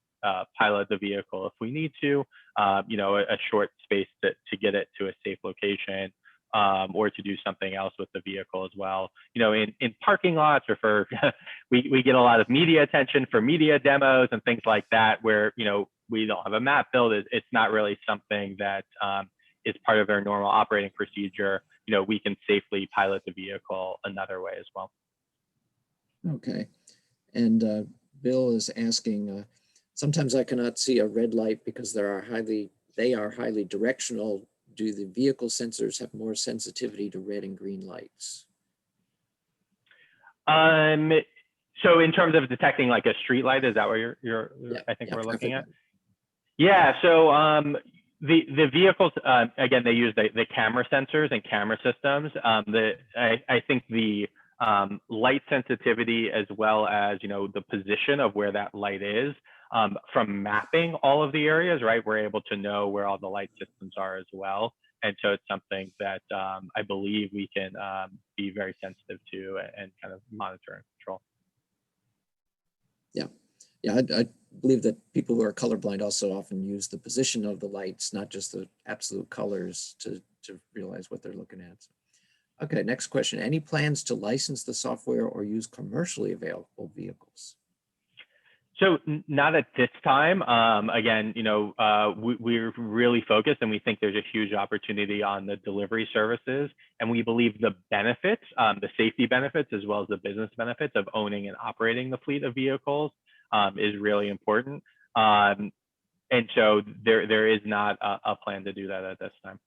pilot the vehicle if we need to, a short space to get it to a safe location, or to do something else with the vehicle as well. In parking lots, or for, we get a lot of media attention for media demos and things like that, where, we don't have a map build. It's not really something that is part of their normal operating procedure. We can safely pilot the vehicle another way as well. Okay. And Bill is asking, sometimes I cannot see a red light because they are highly directional. Do the vehicle sensors have more sensitivity to red and green lights? So in terms of detecting like a street light, is that what I think we're looking at? Yeah. So the vehicles, again, they use the camera sensors and camera systems. I think the light sensitivity, as well as the position of where that light is, from mapping all of the areas, right? We're able to know where all the light systems are as well. And so it's something that I believe we can be very sensitive to and kind of monitor and control. Yeah, I believe that people who are colorblind also often use the position of the lights, not just the absolute colors, to realize what they're looking at. Okay, next question. Any plans to license the software or use commercially available vehicles? So not at this time. Again, we're really focused, and we think there's a huge opportunity on the delivery services. And we believe the benefits, the safety benefits, as well as the business benefits of owning and operating the fleet of vehicles is really important. And so there is not a plan to do that at this time.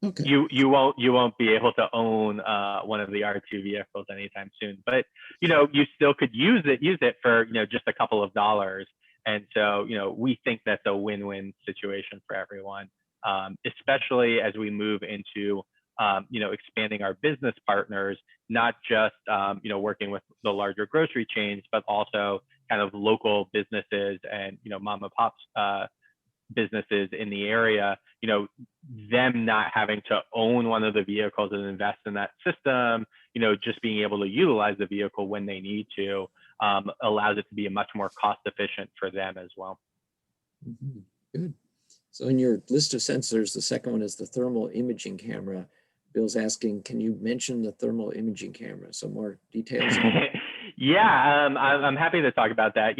Okay. You won't be able to own one of the R2 vehicles anytime soon, but you still could use it for just a couple of dollars. And so we think that's a win-win situation for everyone, especially as we move into expanding our business partners, not just working with the larger grocery chains, but also kind of local businesses and mom and pops businesses in the area. Them not having to own one of the vehicles and invest in that system, just being able to utilize the vehicle when they need to, allows it to be a much more cost efficient for them as well. Mm-hmm. Good. So in your list of sensors, the second one is the thermal imaging camera. Bill's asking, can you mention the thermal imaging camera? So more details. Yeah, I'm happy to talk about that.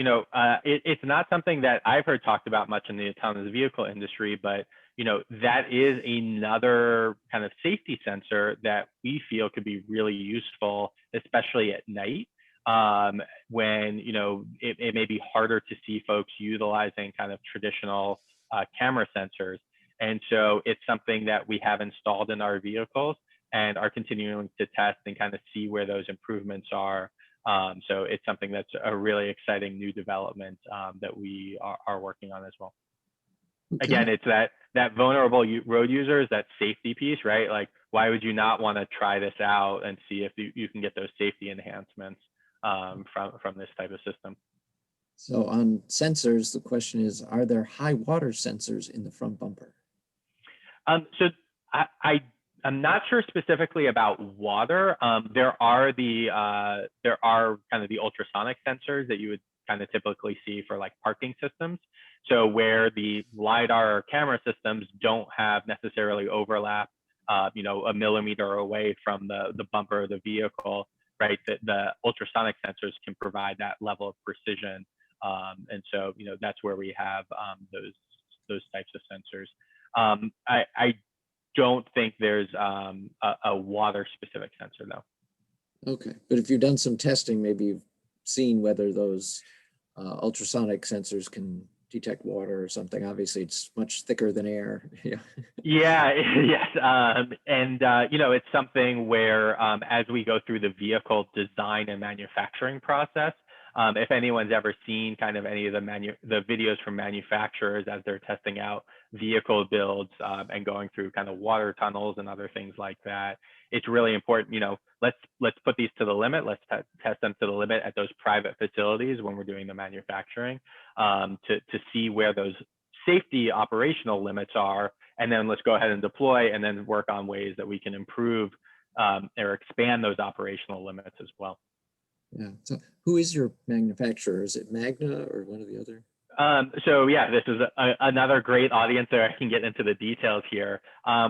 It's not something that I've heard talked about much in the autonomous vehicle industry, but that is another kind of safety sensor that we feel could be really useful, especially at night, when it may be harder to see folks utilizing kind of traditional camera sensors. And so it's something that we have installed in our vehicles and are continuing to test and kind of see where those improvements are. So it's something that's a really exciting new development that we are working on as well. Okay. Again, it's that vulnerable road users, that safety piece, right? Like, why would you not want to try this out and see if you can get those safety enhancements from this type of system? So on sensors, the question is, are there high water sensors in the front bumper? So I'm not sure specifically about water. There are kind of the ultrasonic sensors that you would kind of typically see for like parking systems. So where the LiDAR or camera systems don't have necessarily overlap, a millimeter away from the bumper of the vehicle, right? The ultrasonic sensors can provide that level of precision. And so, that's where we have those types of sensors. I don't think there's a water specific sensor though. Okay, but if you've done some testing, maybe you've seen whether those ultrasonic sensors can detect water or something. Obviously, it's much thicker than air. Yeah. Yeah, yes. You know, it's something where as we go through the vehicle design and manufacturing process, if anyone's ever seen kind of any of the videos from manufacturers as they're testing out vehicle builds and going through kind of water tunnels and other things like that, it's really important, you know, let's put these to the limit. Let's test them to the limit at those private facilities when we're doing the manufacturing to see where those safety operational limits are, and then let's go ahead and deploy and then work on ways that we can improve or expand those operational limits as well. Yeah. So who is your manufacturer? Is it Magna or one of the other? So yeah, this is another great audience there. I can get into the details here.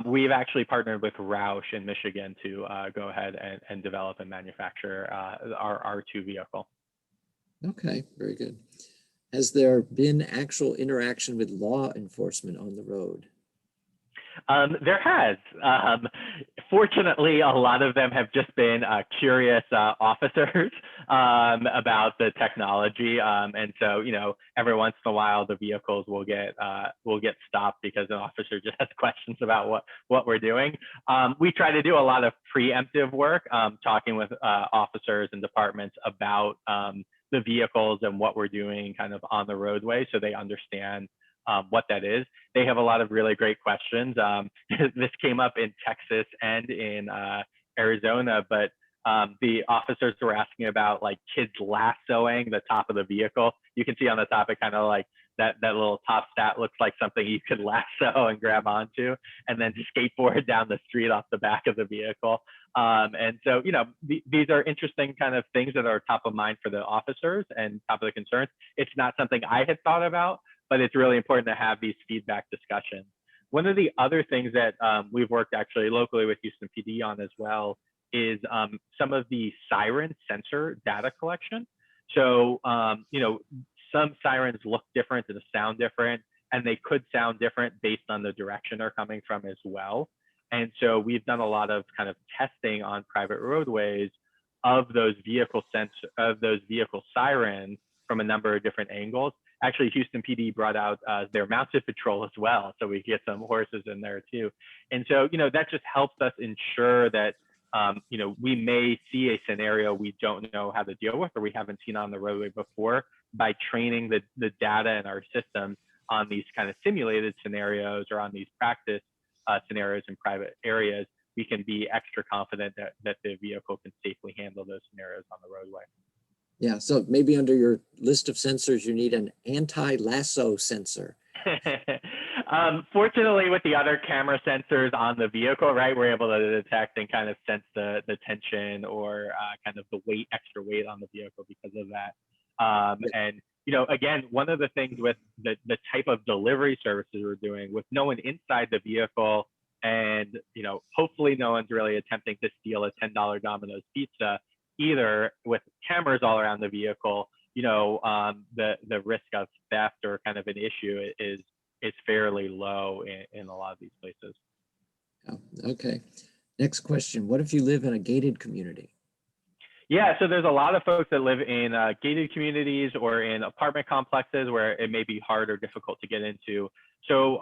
We've actually partnered with Roush in Michigan to go ahead and develop and manufacture our R2 vehicle. Okay, very good. Has there been actual interaction with law enforcement on the road? There has. Fortunately, a lot of them have just been curious officers about the technology, and so you know, every once in a while, the vehicles will get stopped because an officer just has questions about what we're doing. We try to do a lot of preemptive work, talking with officers and departments about the vehicles and what we're doing kind of on the roadway, so they understand what that is. They have a lot of really great questions. This came up in Texas and in Arizona, but the officers were asking about like kids lassoing the top of the vehicle. You can see on the top, it kind of like that little top stat looks like something you could lasso and grab onto, and then skateboard down the street off the back of the vehicle. And so, you know, these are interesting kind of things that are top of mind for the officers and top of the concerns. It's not something I had thought about, but it's really important to have these feedback discussions. One of the other things that we've worked actually locally with Houston PD on as well is some of the Siren sensor data collection. So, you know, some sirens look different and sound different, and they could sound different based on the direction they're coming from as well. And so we've done a lot of kind of testing on private roadways of those vehicle sirens from a number of different angles. Actually, Houston PD brought out their mounted patrol as well, so we get some horses in there too. And so, you know, that just helps us ensure that, you know, we may see a scenario we don't know how to deal with or we haven't seen on the roadway before. By training the data in our systems on these kind of simulated scenarios or on these practice scenarios in private areas, we can be extra confident that the vehicle can safely handle those scenarios on the roadway. Yeah, so maybe under your list of sensors, you need an anti-lasso sensor. Fortunately, with the other camera sensors on the vehicle, right, we're able to detect and kind of sense the tension or kind of the weight, extra weight on the vehicle because of that. And, you know, again, one of the things with the type of delivery services we're doing with no one inside the vehicle and, you know, hopefully no one's really attempting to steal a $10 Domino's pizza either, with cameras all around the vehicle, you know, the risk of theft or kind of an issue is fairly low in a lot of these places. Oh, okay. Next question. What if you live in a gated community? Yeah, so there's a lot of folks that live in gated communities or in apartment complexes where it may be hard or difficult to get into. So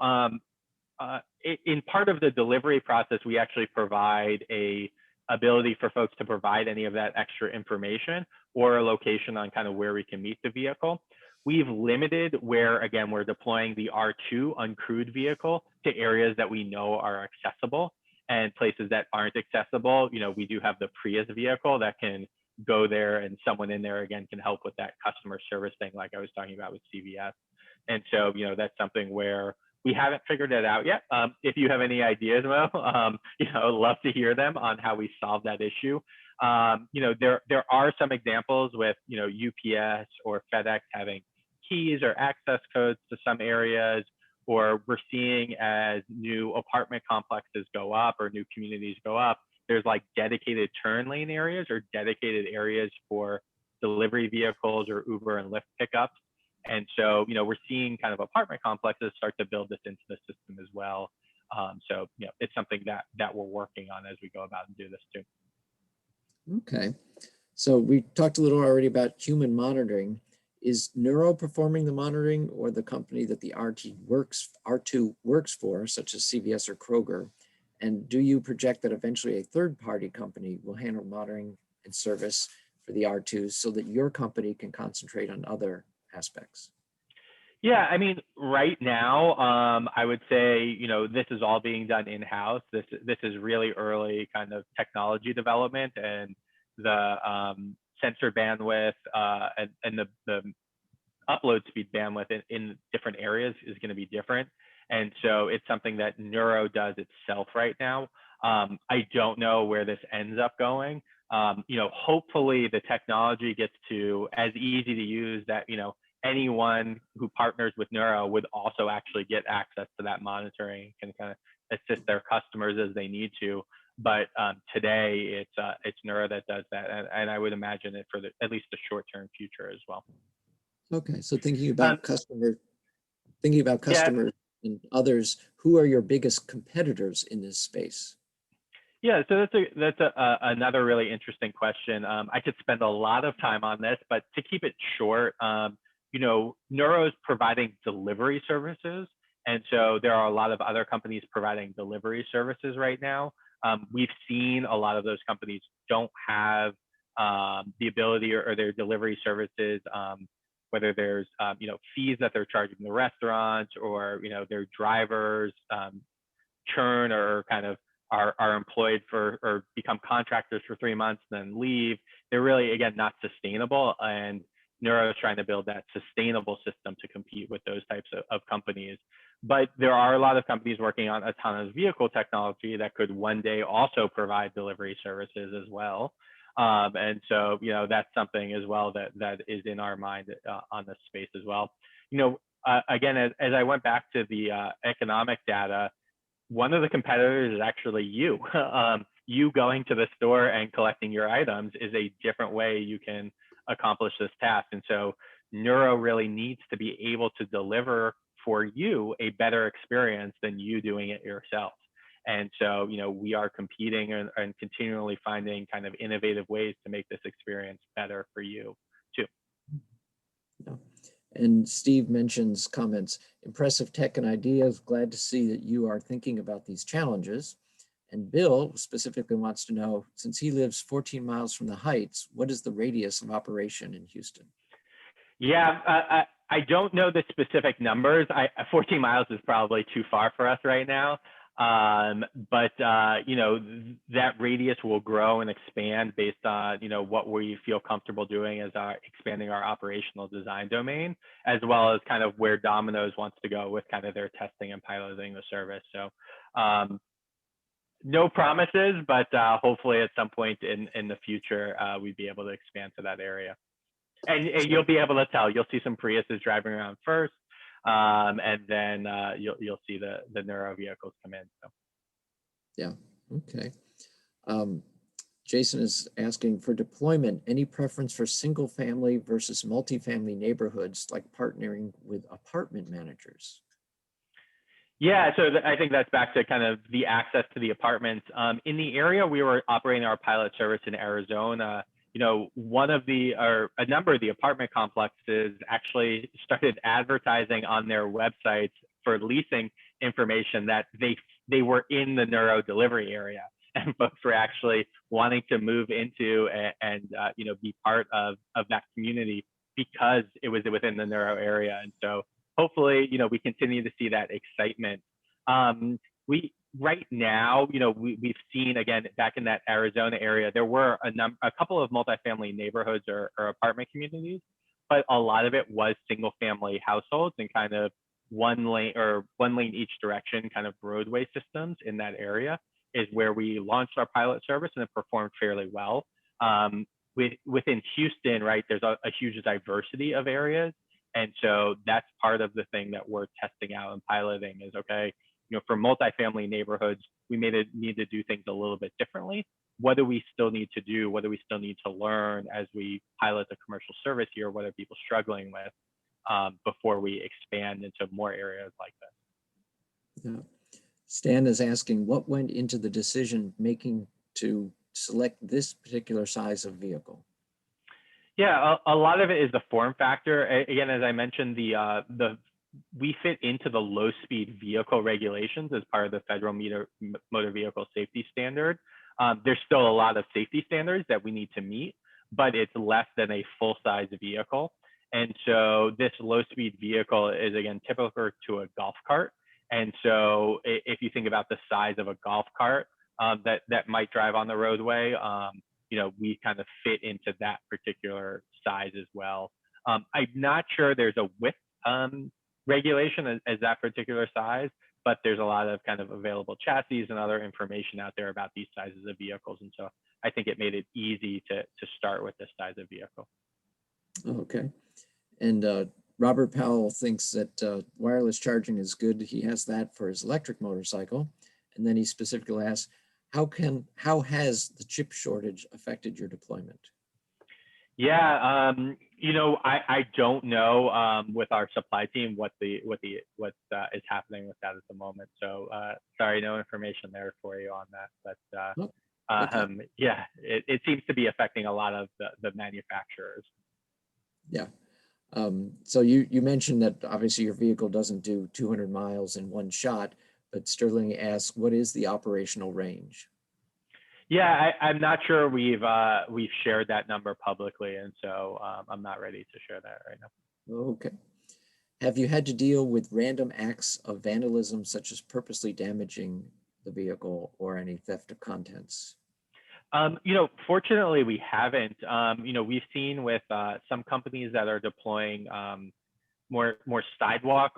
in part of the delivery process, we actually provide a ability for folks to provide any of that extra information or a location on kind of where we can meet the vehicle. We've limited where, again, we're deploying the R2 uncrewed vehicle to areas that we know are accessible, and places that aren't accessible, you know, we do have the Prius vehicle that can go there, and someone in there, again, can help with that customer service thing like I was talking about with CVS. And so, you know, that's something where we haven't figured it out yet. If you have any ideas, Mo, you know, I'd love to hear them on how we solve that issue. You know, there are some examples with, you know, UPS or FedEx having keys or access codes to some areas, or we're seeing as new apartment complexes go up or new communities go up, there's like dedicated turn lane areas or dedicated areas for delivery vehicles or Uber and Lyft pickups. And so, you know, we're seeing kind of apartment complexes start to build this into the system as well. So, you know, it's something that we're working on as we go about and do this too. Okay. So we talked a little already about human monitoring. Is Nuro performing the monitoring, or the company that the R2 works for, such as CVS or Kroger? And do you project that eventually a third-party company will handle monitoring and service for the R2s so that your company can concentrate on other aspects? Yeah, I mean, right now, I would say, you know, this is all being done in-house. This is really early kind of technology development, and the sensor bandwidth and the upload speed bandwidth in different areas is going to be different. And so it's something that Nuro does itself right now. I don't know where this ends up going. You know, hopefully the technology gets to as easy to use that, you know, anyone who partners with Nuro would also actually get access to that monitoring and kind of assist their customers as they need to. But today it's Nuro that does that, and I would imagine it for at least the short-term future as well. Okay, so thinking about customers Yeah, and others, who are your biggest competitors in this space? yeah. So that's another really interesting question. I could spend a lot of time on this, but to keep it short, you know, Nuro is providing delivery services, and so there are a lot of other companies providing delivery services right now. We've seen a lot of those companies don't have the ability, or their delivery services, whether there's you know, fees that they're charging the restaurants, or you know, their drivers churn, or kind of are employed for, or become contractors for 3 months then leave. They're really, again, not sustainable, and Nuro is trying to build that sustainable system to compete with those types of companies. But there are a lot of companies working on autonomous vehicle technology that could one day also provide delivery services as well. And so, you know, that's something as well that is in our mind on this space as well. You know, again, as I went back to the economic data, one of the competitors is actually you. You going to the store and collecting your items is a different way you can accomplish this task. And so Nuro really needs to be able to deliver for you a better experience than you doing it yourself. And so, you know, we are competing and continually finding kind of innovative ways to make this experience better for you too. Yeah. And Steve mentions comments, impressive tech and ideas. Glad to see that you are thinking about these challenges. And Bill specifically wants to know, since he lives 14 miles from the Heights, what is the radius of operation in Houston? Yeah, I don't know the specific numbers. 14 miles is probably too far for us right now. But you know, that radius will grow and expand based on, you know, what we feel comfortable doing as expanding our operational design domain, as well as kind of where Domino's wants to go with kind of their testing and piloting the service. So no promises, but hopefully at some point in the future, we'd be able to expand to that area. And you'll be able to tell. You'll see some Priuses driving around first, and then you'll see the Nuro vehicles come in. So. Yeah. Okay. Jason is asking, for deployment, any preference for single family versus multifamily neighborhoods, like partnering with apartment managers? Yeah, so I think that's back to kind of the access to the apartments. In the area we were operating our pilot service in Arizona, you know, a number of the apartment complexes actually started advertising on their websites for leasing information that they were in the Nuro delivery area, and folks were actually wanting to move into and you know, be part of that community because it was within the Nuro area. And so hopefully, you know, we continue to see that excitement. Right now, you know, we've seen, again, back in that Arizona area, there were a couple of multifamily neighborhoods or apartment communities, but a lot of it was single family households and kind of one lane each direction kind of roadway systems in that area is where we launched our pilot service, and it performed fairly well. Within Houston, right, there's a huge diversity of areas. And so that's part of the thing that we're testing out and piloting is, okay, you know, for multifamily neighborhoods, we need to do things a little bit differently. What do we still need to do? What do we still need to learn as we pilot the commercial service here? What are people struggling with before we expand into more areas like this? Yeah. Stan is asking, what went into the decision making to select this particular size of vehicle? Yeah, a lot of it is the form factor. Again, as I mentioned, we fit into the low speed vehicle regulations as part of the federal motor vehicle safety standard. There's still a lot of safety standards that we need to meet, but it's less than a full size vehicle. And so this low speed vehicle is, again, typical to a golf cart. And so if you think about the size of a golf cart that might drive on the roadway, we kind of fit into that particular size as well. I'm not sure there's a width regulation as that particular size, but there's a lot of kind of available chassis and other information out there about these sizes of vehicles. And so I think it made it easy to start with this size of vehicle. Okay. And Robert Powell thinks that wireless charging is good. He has that for his electric motorcycle. And then he specifically asks, how has the chip shortage affected your deployment? Yeah, I don't know with our supply team what is happening with that at the moment. So sorry, no information there for you on that. But Okay. yeah, it seems to be affecting a lot of the manufacturers. Yeah. So you mentioned that obviously your vehicle doesn't do 200 miles in one shot, but Sterling asks, what is the operational range? Yeah, I'm not sure we've shared that number publicly, and so I'm not ready to share that right now. Okay. Have you had to deal with random acts of vandalism, such as purposely damaging the vehicle or any theft of contents? Fortunately, we haven't. We've seen with some companies that are deploying more sidewalk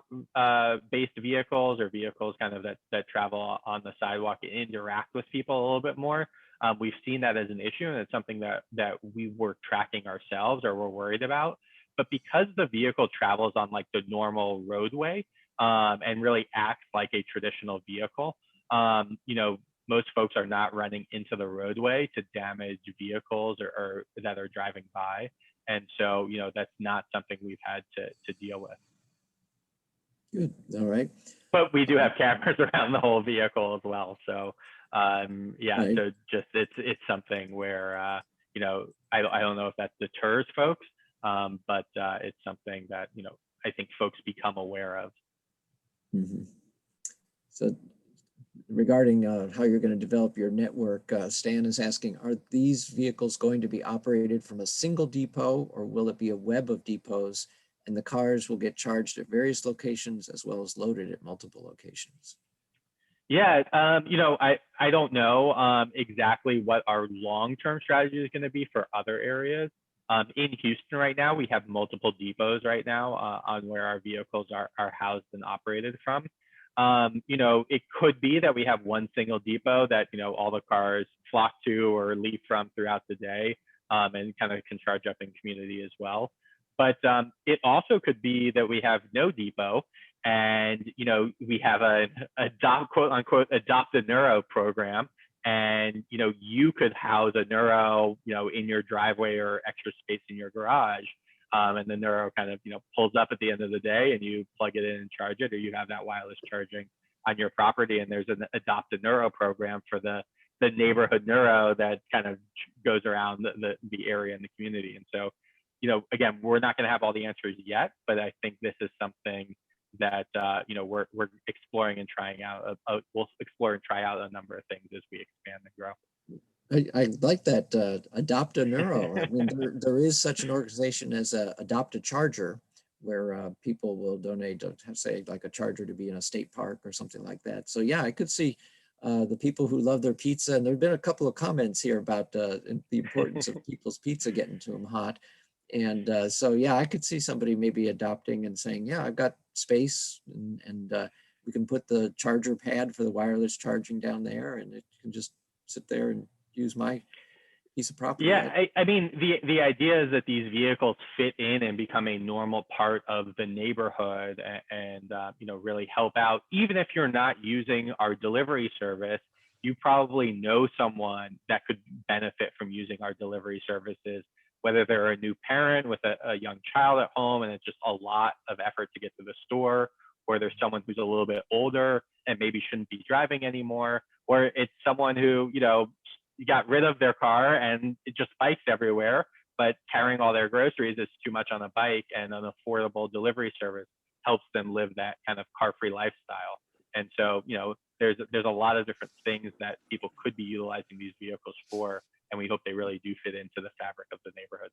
based vehicles, or vehicles kind of that travel on the sidewalk and interact with people a little bit more. We've seen that as an issue, and it's something that we were tracking ourselves or we're worried about. But because the vehicle travels on like the normal roadway and really acts like a traditional vehicle, most folks are not running into the roadway to damage vehicles or that are driving by. And so, that's not something we've had to deal with. Good. All right. But we do have cameras around the whole vehicle as well. So, yeah, Right. so just it's something where, I don't know if that deters folks, but it's something that, I think folks become aware of. Mm-hmm. So regarding how you're going to develop your network, Stan is asking, are these vehicles going to be operated from a single depot, or will it be a web of depots and the cars will get charged at various locations as well as loaded at multiple locations? Yeah, I don't know exactly what our long-term strategy is going to be for other areas. In Houston right now, we have multiple depots right now on where our vehicles are housed and operated from. It could be that we have one single depot that, all the cars flock to or leave from throughout the day and kind of can charge up in community as well. But it also could be that we have no depot and, we have a quote unquote, adopt a neuro program. And, you could house a neuro, in your driveway or extra space in your garage. And the neuro kind of, pulls up at the end of the day and you plug it in and charge it, or you have that wireless charging on your property. And there's an adopt a neuro program for the neighborhood neuro that kind of goes around the area and the community. And so, again, we're not going to have all the answers yet, but I think this is something that, we're exploring and trying out. We'll explore and try out a number of things as we expand and grow. I like that, Adopt a Neuro. I mean, there is such an organization as Adopt a Charger, where people will donate, say, like a charger to be in a state park or something like that. So yeah, I could see the people who love their pizza, and there have been a couple of comments here about the importance of people's pizza getting to them hot. And so yeah, I could see somebody maybe adopting and saying, yeah, I've got space, and we can put the charger pad for the wireless charging down there, and it can just sit there and use my piece of property. Yeah, I mean, the idea is that these vehicles fit in and become a normal part of the neighborhood and really help out. Even if you're not using our delivery service, you probably know someone that could benefit from using our delivery services, whether they're a new parent with a young child at home and it's just a lot of effort to get to the store, or there's someone who's a little bit older and maybe shouldn't be driving anymore, or it's someone who, got rid of their car and it just bikes everywhere, but carrying all their groceries is too much on a bike, and an affordable delivery service helps them live that kind of car-free lifestyle. And so, there's a lot of different things that people could be utilizing these vehicles for, and we hope they really do fit into the fabric of the neighborhood.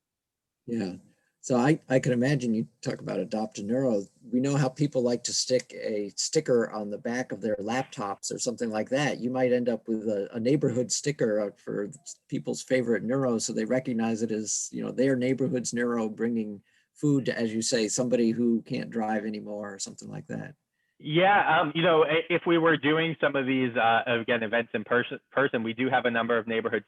Yeah. So I can imagine, you talk about Adopt a Neuro. We know how people like to stick a sticker on the back of their laptops or something like that. You might end up with a neighborhood sticker out for people's favorite neuro, so they recognize it as, their neighborhood's neuro bringing food to, as you say, somebody who can't drive anymore or something like that. Yeah, if we were doing some of these again events in person, we do have a number of neighborhood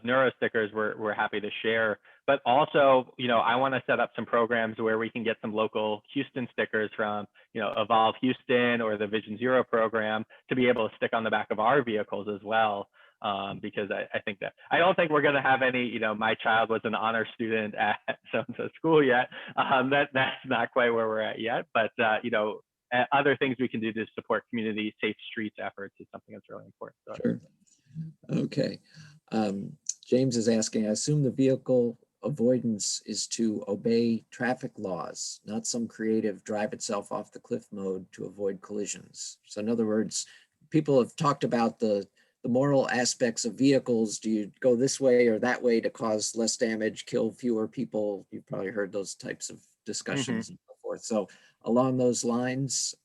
neuro stickers we're happy to share. But also, I want to set up some programs where we can get some local Houston stickers from, Evolve Houston or the Vision Zero program to be able to stick on the back of our vehicles as well. Because I think that I don't think we're going to have any, my child was an honor student at so-and-so school yet. That's not quite where we're at yet, but other things we can do to support community safe streets efforts is something that's really important. Sure. Okay. James is asking, I assume the vehicle avoidance is to obey traffic laws, not some creative drive itself off the cliff mode to avoid collisions. So in other words, people have talked about the moral aspects of vehicles. Do you go this way or that way to cause less damage, kill fewer people? You've probably heard those types of discussions and so forth. So along those lines,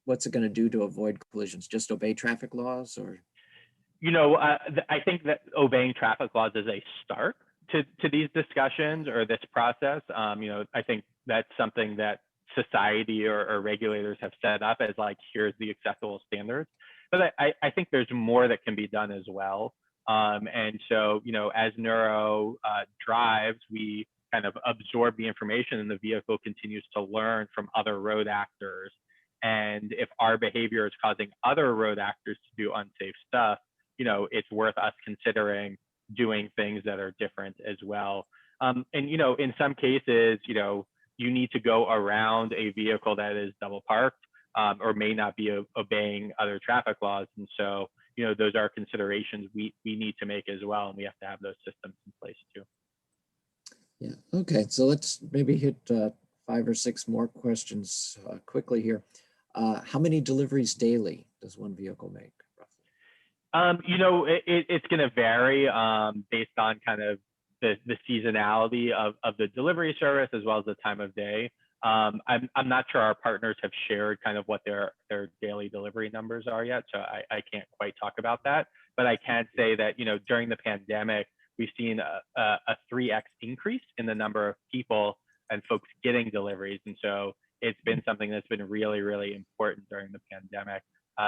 what's it going to do to avoid collisions? Just obey traffic laws, or? I think that obeying traffic laws is a start to these discussions or this process. I think that's something that society or regulators have set up as like, here's the acceptable standards. But I think there's more that can be done as well. And so, as neuro drives, we kind of absorb the information and the vehicle continues to learn from other road actors. And if our behavior is causing other road actors to do unsafe stuff, it's worth us considering doing things that are different as well. And, in some cases, you need to go around a vehicle that is double parked or may not be obeying other traffic laws. And so, those are considerations we need to make as well. And we have to have those systems in place too. Yeah. Okay. So let's maybe hit 5 or 6 more questions quickly here. How many deliveries daily does one vehicle make? It's going to vary based on kind of the seasonality of the delivery service as well as the time of day. I'm not sure our partners have shared kind of what their daily delivery numbers are yet, so I can't quite talk about that. But I can say that during the pandemic, we've seen a 3x increase in the number of people and folks getting deliveries, and so it's been something that's been really, really important during the pandemic.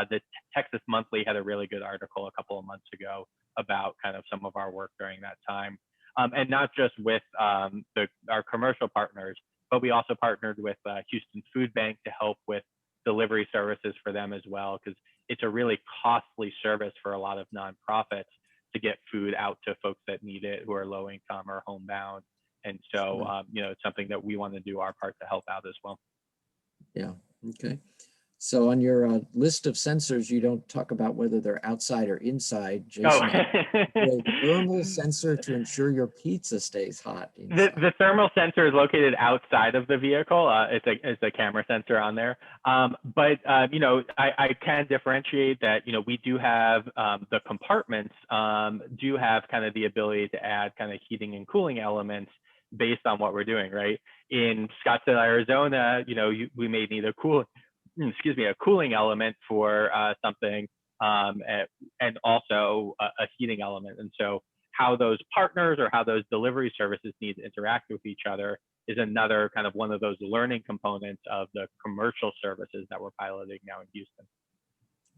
The Texas Monthly had a really good article a couple of months ago about kind of some of our work during that time. And not just with our commercial partners, but we also partnered with Houston Food Bank to help with delivery services for them as well, because it's a really costly service for a lot of nonprofits to get food out to folks that need it, who are low income or homebound. And so, it's something that we want to do our part to help out as well. Yeah. Okay. So on your list of sensors, you don't talk about whether they're outside or inside. Jason, a thermal sensor to ensure your pizza stays hot. The thermal sensor is located outside of the vehicle. It's a camera sensor on there. But I can differentiate that. We do have the compartments do have kind of the ability to add kind of heating and cooling elements based on what we're doing. Right in Scottsdale, Arizona, we may need a cooling element for something, and also a heating element. And so how those partners or how those delivery services need to interact with each other is another kind of one of those learning components of the commercial services that we're piloting now in Houston.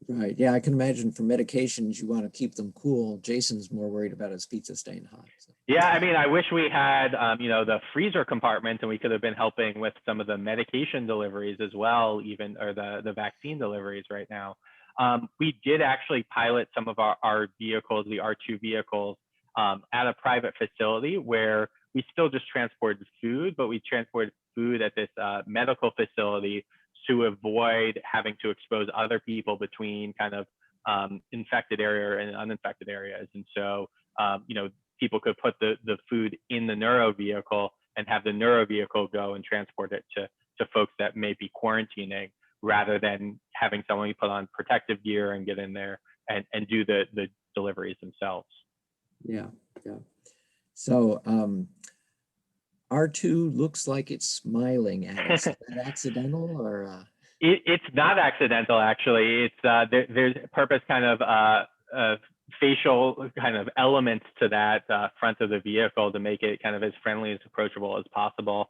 Right. Yeah, I can imagine for medications, you want to keep them cool. Jason's more worried about his pizza staying hot. So. Yeah, I mean, I wish we had, the freezer compartment, and we could have been helping with some of the medication deliveries as well, even, or the vaccine deliveries right now. We did actually pilot some of our vehicles, the R2 vehicles, at a private facility where we still just transported food, but we transported food at this medical facility to avoid having to expose other people between kind of infected area and uninfected areas. And so, people could put the food in the neuro vehicle and have the neuro vehicle go and transport it to folks that may be quarantining, rather than having someone put on protective gear and get in there and do the deliveries themselves. Yeah, yeah. So R2 looks like it's smiling at us. Is that accidental or? It's not accidental, actually. It's there's purpose kind of facial kind of elements to that front of the vehicle to make it kind of as friendly as approachable as possible.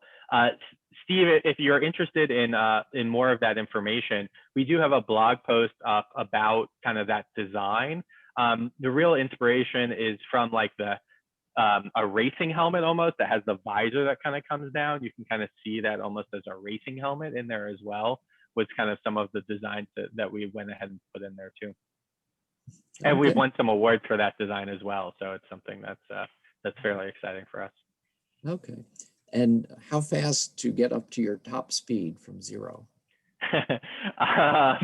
Steve, if you're interested in more of that information, we do have a blog post up about kind of that design. The real inspiration is from like a racing helmet almost that has the visor that kind of comes down. You can kind of see that almost as a racing helmet in there as well, was kind of some of the designs that we went ahead and put in there too. And we've won some awards for that design as well. So it's something that's fairly exciting for us. Okay. And how fast to get up to your top speed from 0? I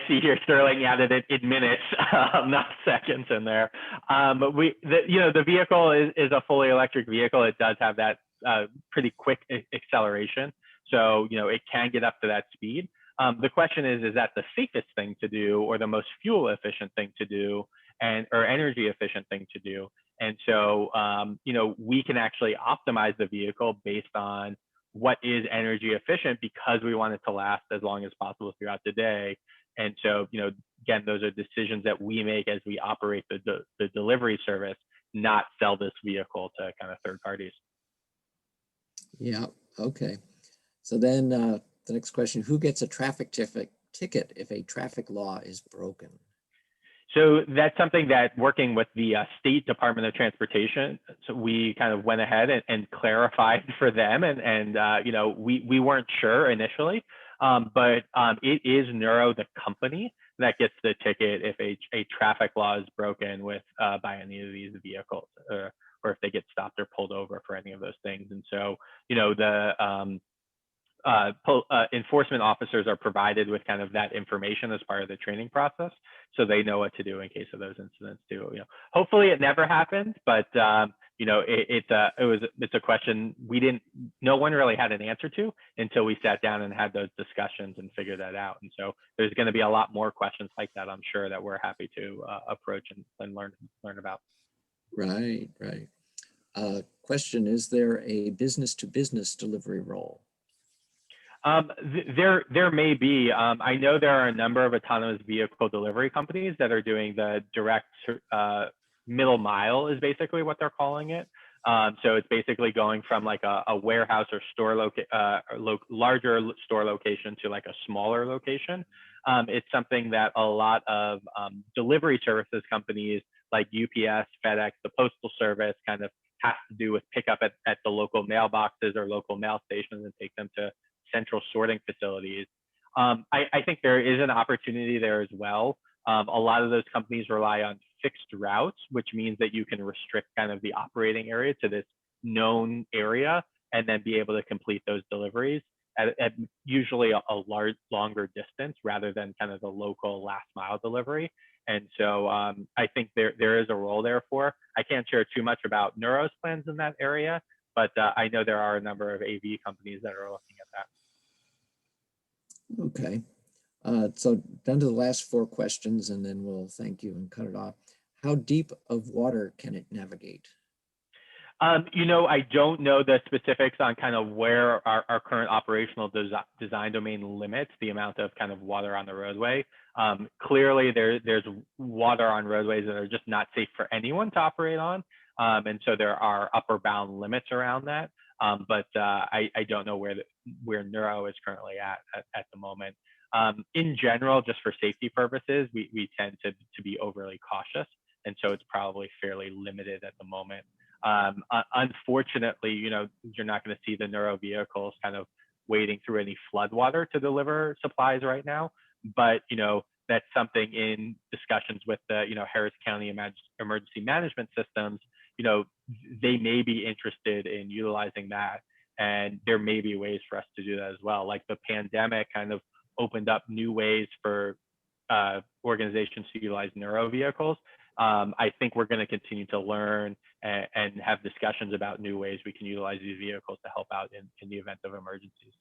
see here Sterling added it in minutes, not seconds in there. But the vehicle is a fully electric vehicle. It does have that pretty quick acceleration. So, it can get up to that speed. The question is that the safest thing to do, or the most fuel efficient thing to do, or energy efficient thing to do? And so, we can actually optimize the vehicle based on what is energy efficient, because we want it to last as long as possible throughout the day. And so, again, those are decisions that we make as we operate the delivery service, not sell this vehicle to kind of third parties. Yeah, okay. So then the next question, who gets a traffic ticket if a traffic law is broken? So that's something that, working with the State Department of Transportation, so we kind of went ahead and clarified for them, and we weren't sure initially, but it is Nuro, the company, that gets the ticket if a traffic law is broken with by any of these vehicles, or if they get stopped or pulled over for any of those things. And so, the enforcement officers are provided with kind of that information as part of the training process, so they know what to do in case of those incidents too. Hopefully it never happens, but it's a question no one really had an answer to until we sat down and had those discussions and figured that out. And so there's going to be a lot more questions like that, I'm sure, that we're happy to approach and learn about. Right. Question, is there a business-to-business delivery role? There may be. I know there are a number of autonomous vehicle delivery companies that are doing the direct middle mile, is basically what they're calling it. So it's basically going from like a warehouse or store larger store location to like a smaller location. It's something that a lot of delivery services companies like UPS, FedEx, the Postal Service kind of has to do with pick up at the local mailboxes or local mail stations and take them to central sorting facilities. I think there is an opportunity there as well. A lot of those companies rely on fixed routes, which means that you can restrict kind of the operating area to this known area and then be able to complete those deliveries at usually a longer distance, rather than kind of the local last mile delivery. And so I think there is a role there for. I can't share too much about Nuro's plans in that area, but I know there are a number of AV companies that are looking at that. Okay. So down to the last 4 questions, and then we'll thank you and cut it off. How deep of water can it navigate? I don't know the specifics on kind of where our current operational design domain limits the amount of kind of water on the roadway. Clearly, there's water on roadways that are just not safe for anyone to operate on. And so there are upper bound limits around that. But I don't know where Nuro is currently at the moment. In general, just for safety purposes, we tend to be overly cautious. And so it's probably fairly limited at the moment. Unfortunately, you're not going to see the Nuro vehicles kind of wading through any flood water to deliver supplies right now. But, that's something in discussions with the, Harris County Emergency Management Systems, they may be interested in utilizing that. And there may be ways for us to do that as well. Like the pandemic kind of opened up new ways for organizations to utilize Nuro vehicles. I think we're going to continue to learn and have discussions about new ways we can utilize these vehicles to help out in the event of emergencies.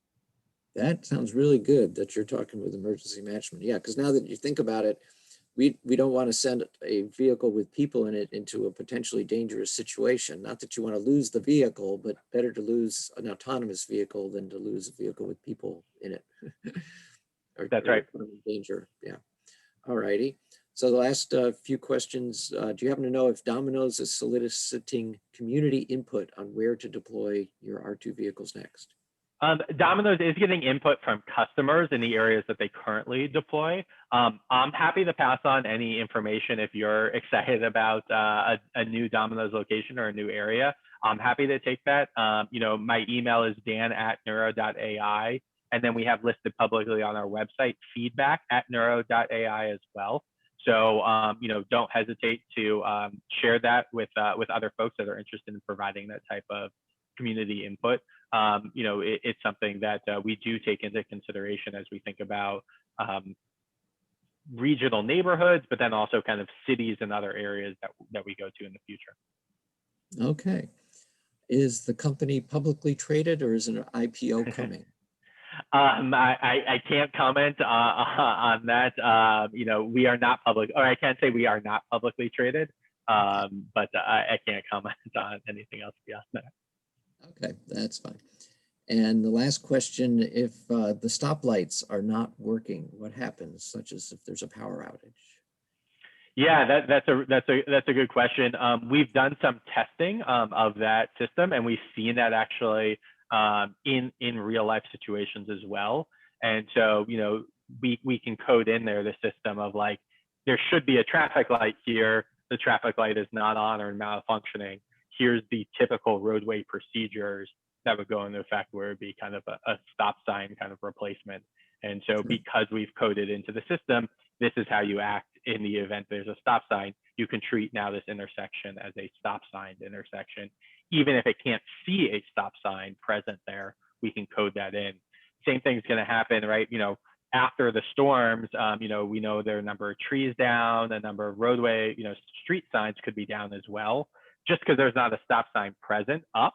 That sounds really good that you're talking with emergency management. Yeah, because now that you think about it, we don't want to send a vehicle with people in it into a potentially dangerous situation. Not that you want to lose the vehicle, but better to lose an autonomous vehicle than to lose a vehicle with people in it. That's right. Put them in danger. Yeah. All righty. So the last few questions, do you happen to know if Domino's is soliciting community input on where to deploy your R2 vehicles next? Domino's is getting input from customers in the areas that they currently deploy. I'm happy to pass on any information if you're excited about a new Domino's location or a new area. I'm happy to take that. My email is dan@nuro.ai. And then we have listed publicly on our website feedback@nuro.ai as well. So, don't hesitate to share that with other folks that are interested in providing that type of community input. It's something that we do take into consideration as we think about regional neighborhoods, but then also kind of cities and other areas that we go to in the future. Okay. Is the company publicly traded or is an IPO coming? I can't comment on that. We are not public, or I can't say we are not publicly traded, but I can't comment on anything else beyond that. Okay, that's fine. And the last question, if the stoplights are not working, what happens, such as if there's a power outage? Yeah, that's a good question. We've done some testing of that system, and we've seen that actually in real life situations as well. And so, we can code in there the system of like, there should be a traffic light here. The traffic light is not on or malfunctioning. Here's the typical roadway procedures that would go into effect, where it'd be kind of a stop sign kind of replacement. And so because we've coded into the system, this is how you act in the event there's a stop sign. You can treat now this intersection as a stop sign intersection. Even if it can't see a stop sign present there, we can code that in. Same thing's going to happen, right? After the storms, we know there are a number of trees down, a number of roadway, street signs could be down as well. Just because there's not a stop sign present up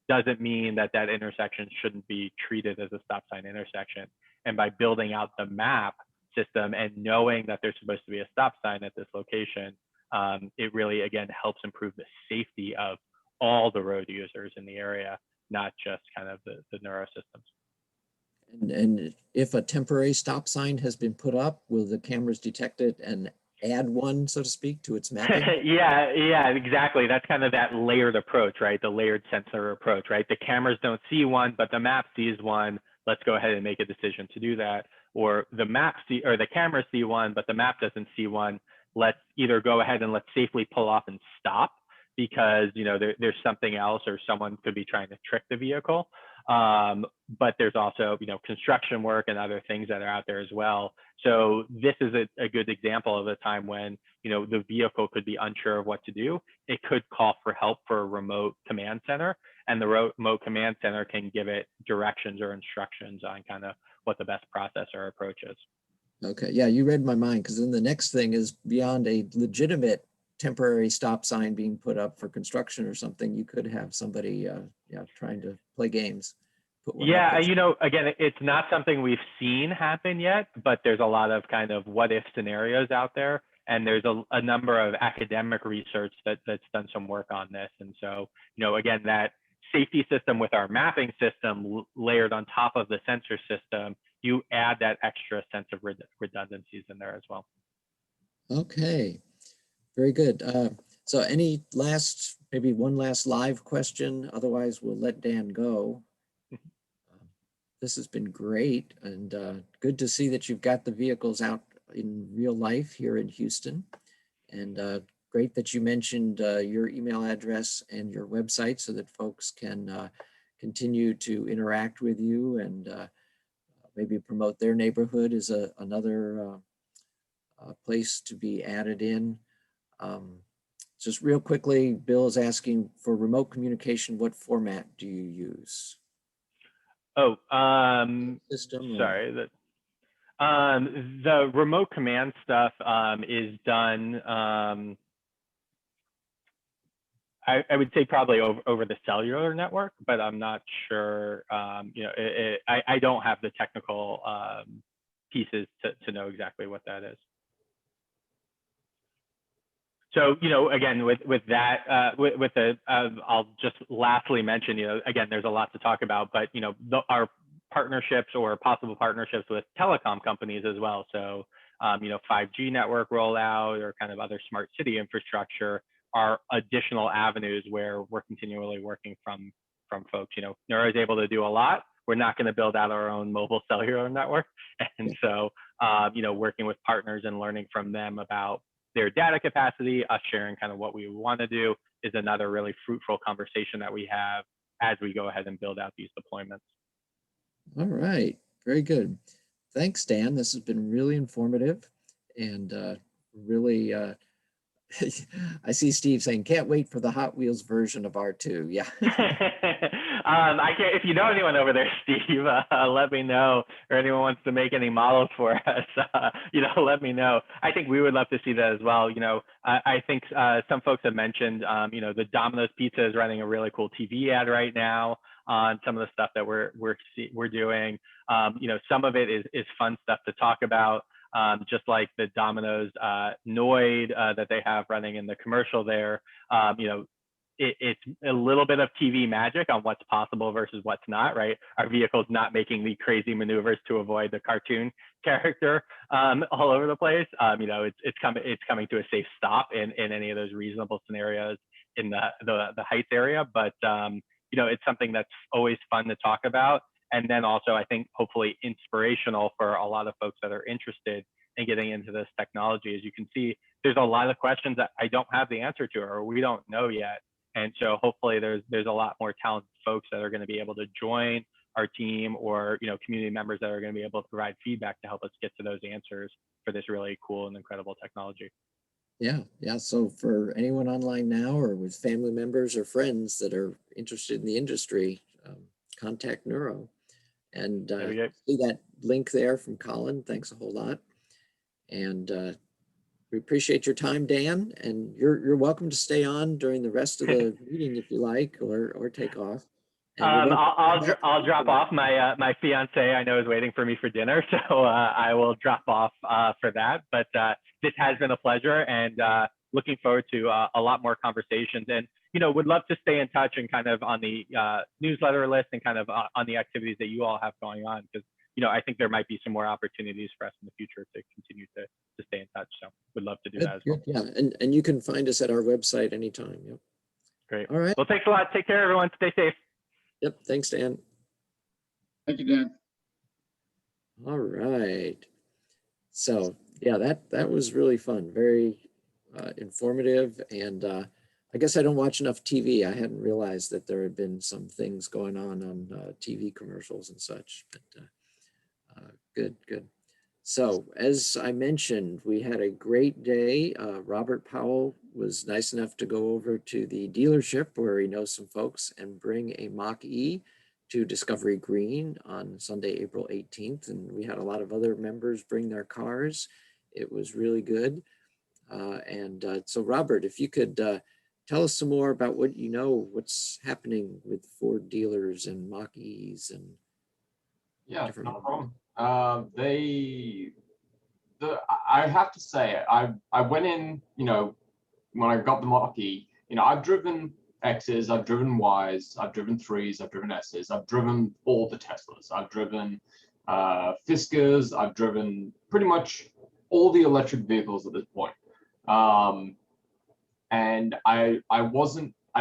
doesn't mean that intersection shouldn't be treated as a stop sign intersection. And by building out the map system and knowing that there's supposed to be a stop sign at this location, it really, again, helps improve the safety of all the road users in the area, not just kind of the neuro systems. And if a temporary stop sign has been put up, will the cameras detect it and add one, so to speak, to its mapping? Yeah, exactly. That's kind of that layered approach, right? The layered sensor approach, right? The cameras don't see one, but the map sees one. Let's go ahead and make a decision to do that. Or the cameras see one, but the map doesn't see one. Let's either go ahead and let's safely pull off and stop because there's something else or someone could be trying to trick the vehicle. But there's also construction work and other things that are out there as well. So this is a good example of a time when the vehicle could be unsure of what to do. It could call for help for a remote command center, and the remote command center can give it directions or instructions on kind of what the best process or approach is. Okay, yeah, you read my mind, because then the next thing is beyond a legitimate temporary stop sign being put up for construction or something, you could have somebody trying to play games. Yeah, again, it's not something we've seen happen yet, but there's a lot of kind of what if scenarios out there. And there's a number of academic research that's done some work on this. And so, again, that safety system with our mapping system layered on top of the sensor system, you add that extra sense of redundancies in there as well. Okay, very good. So any maybe one last live question? Otherwise, we'll let Dan go. This has been great, and good to see that you've got the vehicles out in real life here in Houston. And great that you mentioned your email address and your website so that folks can continue to interact with you and maybe promote their neighborhood is another place to be added in. Just real quickly, Bill is asking for remote communication, what format do you use? Oh, System? sorry. The remote command stuff is done I would say probably over the cellular network, but I'm not sure. I don't have the technical pieces to know exactly what that is. So, again, with that, I'll just lastly mention, again, there's a lot to talk about, but, our partnerships or possible partnerships with telecom companies as well. So, 5G network rollout or kind of other smart city infrastructure are additional avenues where we're continually working from folks. Neuro is able to do a lot. We're not going to build out our own mobile cellular network. And so, working with partners and learning from them about their data capacity, us sharing kind of what we want to do is another really fruitful conversation that we have as we go ahead and build out these deployments. All right, very good. Thanks, Dan. This has been really informative and really, I see Steve saying, can't wait for the Hot Wheels version of R2. Yeah. I can't, if you know anyone over there, Steve, let me know, or anyone wants to make any models for us, let me know. I think we would love to see that as well. I think some folks have mentioned, the Domino's Pizza is running a really cool TV ad right now on some of the stuff that we're doing. Some of it is fun stuff to talk about. Just like the Domino's Noid that they have running in the commercial there, it's a little bit of TV magic on what's possible versus what's not, right? Our vehicle's not making the crazy maneuvers to avoid the cartoon character all over the place. It's coming to a safe stop in any of those reasonable scenarios in the Heights area. But it's something that's always fun to talk about. And then also, I think, hopefully inspirational for a lot of folks that are interested in getting into this technology. As you can see, there's a lot of questions that I don't have the answer to, or we don't know yet. And so hopefully there's a lot more talented folks that are going to be able to join our team, or community members that are going to be able to provide feedback to help us get to those answers for this really cool and incredible technology. Yeah. So for anyone online now or with family members or friends that are interested in the industry, contact Neuro. And see that link there from Colin. Thanks a whole lot. And we appreciate your time, Dan. And you're welcome to stay on during the rest of the meeting if you like, or take off. I'll drop off. My fiance, I know, is waiting for me for dinner, so I will drop off for that. But this has been a pleasure, and looking forward to a lot more conversations. And would love to stay in touch and kind of on the newsletter list and kind of on the activities that you all have going on, because I think there might be some more opportunities for us in the future to continue to stay in touch. So would love to do that as well. Yeah, and you can find us at our website anytime. Yep. Great. All right. Well, thanks a lot. Take care, everyone. Stay safe. Yep. Thanks, Dan. Thank you, Dan. All right. So yeah, that was really fun. Very informative. And I guess I don't watch enough TV. I hadn't realized that there had been some things going on TV commercials and such. But good. So as I mentioned, we had a great day. Robert Powell was nice enough to go over to the dealership where he knows some folks and bring a Mach-E to Discovery Green on Sunday, April 18th. And we had a lot of other members bring their cars. It was really good. So Robert, if you could tell us some more about what what's happening with Ford dealers and Mach-E's and yeah, no problem. I have to say, I went in, when I got the Mach-E, I've driven X's, I've driven Y's, I've driven 3s, I've driven S's, I've driven all the Teslas, I've driven Fiskas, I've driven pretty much all the electric vehicles at this point. And I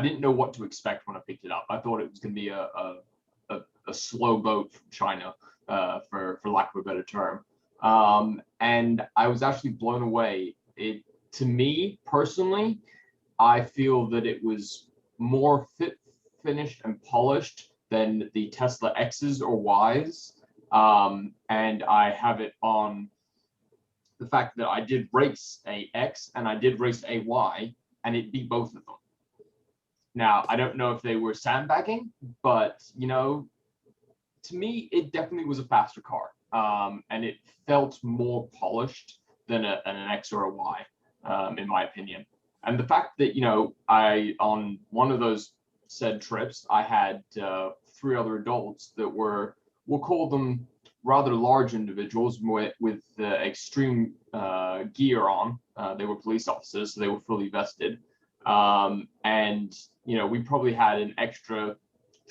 didn't know what to expect when I picked it up. I thought it was going to be a slow boat from China, for lack of a better term. And I was actually blown away. To me personally, I feel that it was more finished and polished than the Tesla X's or Y's. And I have it on the fact that I did race a X and I did race a Y, and it beat both of them. Now, I don't know if they were sandbagging, but, to me, it definitely was a faster car. And it felt more polished than an X or a Y, in my opinion. And the fact that, on one of those said trips, I had 3 other adults that were, we'll call them rather large individuals with extreme gear on. They were police officers, so they were fully vested. And, we probably had an extra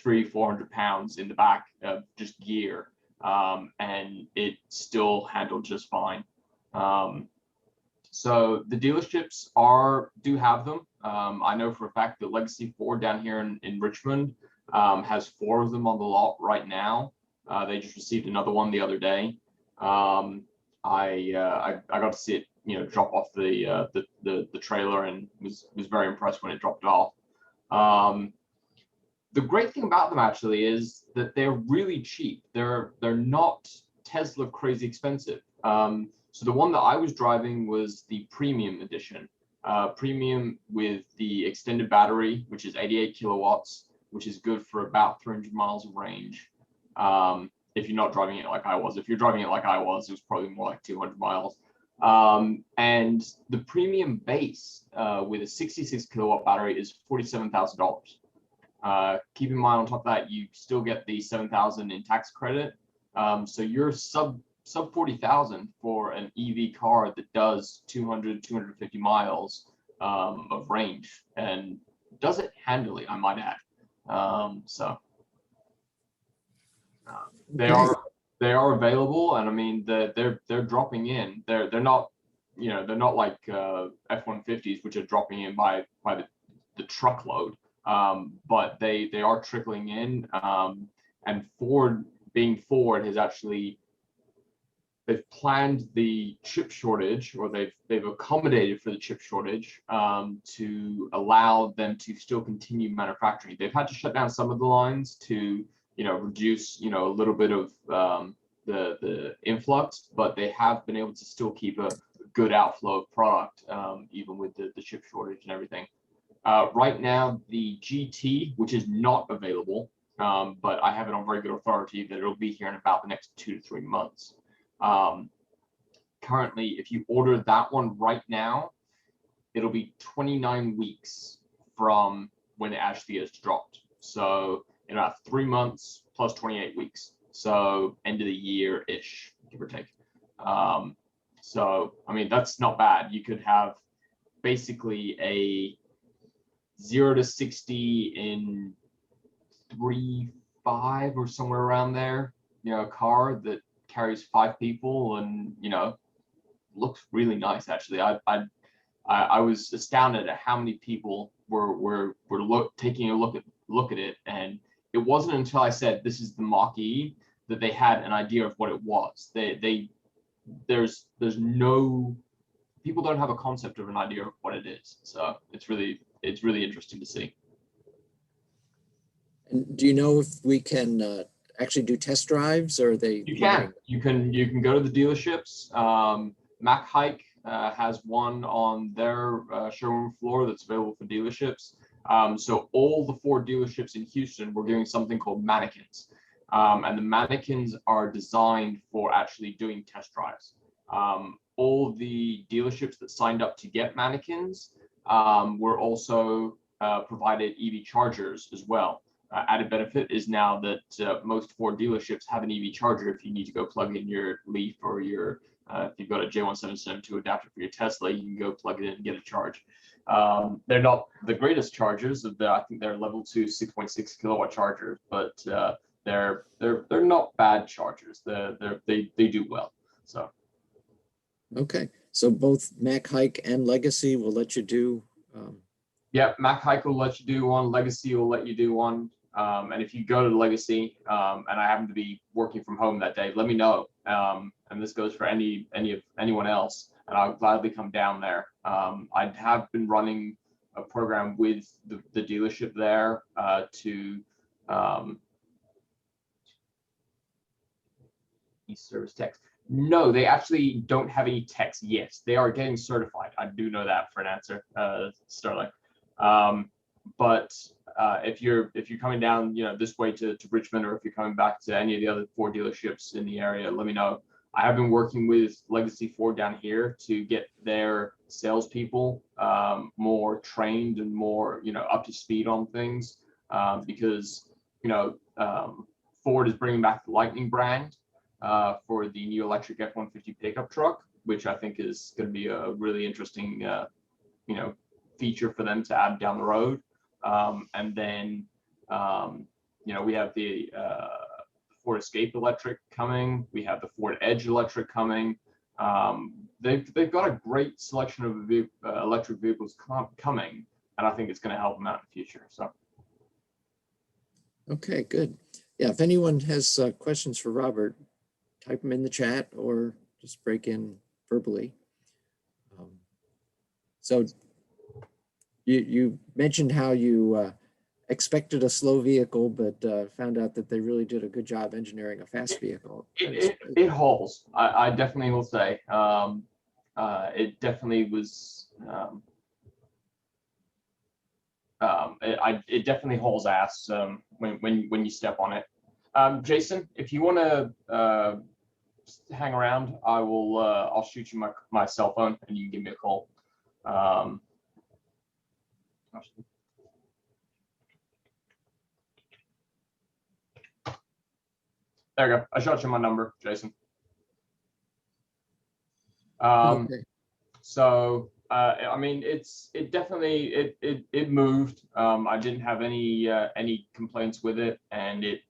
300-400 pounds in the back of just gear, and it still handled just fine. So the dealerships do have them. I know for a fact that Legacy Ford down here in Richmond has 4 of them on the lot right now. They just received another one the other day. I got to see it, drop off the trailer, and was very impressed when it dropped off. The great thing about them actually is that they're really cheap. They're not Tesla crazy expensive. So the one that I was driving was the premium edition, premium with the extended battery, which is 88 kilowatts, which is good for about 300 miles of range. If you're not driving it like I was. If you're driving it like I was, it was probably more like 200 miles. And the premium base with a 66 kilowatt battery is $47,000. Keep in mind, on top of that, you still get the $7,000 in tax credit. So you're sub 40,000 for an EV car that does 250 miles of range, and does it handily, I might add. They are available, and I mean they're dropping in. They're not like F-150s, which are dropping in by the truckload, but they are trickling in. And Ford, being Ford, has actually, they've planned the chip shortage, or they've accommodated for the chip shortage to allow them to still continue manufacturing. They've had to shut down some of the lines to reduce a little bit of the influx, but they have been able to still keep a good outflow of product even with the chip shortage and everything. Right now, the GT, which is not available, but I have it on very good authority that it'll be here in about the next 2 to 3 months. Currently, if you order that one right now, it'll be 29 weeks from when it actually is dropped. So in about 3 months plus 28 weeks. So end of the year-ish, give or take. So, I mean, that's not bad. You could have basically a 0 to 60 in 3.5 or somewhere around there, a car that carries 5 people and, looks really nice, actually. I was astounded at how many people were taking a look at it, and it wasn't until I said this is the Mach-E that they had an idea of what it was. There's no, people don't have a concept of an idea of what it is. So it's really interesting to see. And do you know if we can actually do test drives, or are they? You can go to the dealerships. Mac Hike has one on their showroom floor that's available for dealerships. So all the Ford dealerships in Houston were doing something called mannequins. And the mannequins are designed for actually doing test drives. All the dealerships that signed up to get mannequins were also provided EV chargers as well. Added benefit is now that most Ford dealerships have an EV charger if you need to go plug in your Leaf, or your if you've got a J1772 adapter for your Tesla, you can go plug it in and get a charge. They're not the greatest chargers. I think they're level 2 6.6 kilowatt chargers, but they're not bad chargers. They do well. So Okay, so both Mac Hike and Legacy will let you do. Yeah, Mac Hike will let you do one. Legacy will let you do one. And if you go to the Legacy, and I happen to be working from home that day, let me know. And this goes for anyone else, and I'll gladly come down there. I have been running a program with the dealership there to service techs. No, they actually don't have any techs yet. They are getting certified. I do know that for an answer, Sterling. But if you're coming down, this way to Richmond, or if you're coming back to any of the other Ford dealerships in the area, let me know. I have been working with Legacy Ford down here to get their salespeople more trained and more, up to speed on things, because, Ford is bringing back the Lightning brand for the new electric F-150 pickup truck, which I think is going to be a really interesting, feature for them to add down the road. And then, we have the Ford Escape electric coming. We have the Ford Edge electric coming. They've got a great selection of electric vehicles coming, and I think it's going to help them out in the future. So. Okay, good. Yeah, if anyone has questions for Robert, type them in the chat or just break in verbally. So you mentioned how you expected a slow vehicle, but found out that they really did a good job engineering a fast vehicle. It hauls. I definitely will say. It definitely was. It definitely hauls ass when you step on it. Jason, if you want to hang around, I will. I'll shoot you my cell phone, and you can give me a call. There you go. I shot you my number, Jason. Okay. So I mean, it definitely moved. I didn't have any complaints with it, and it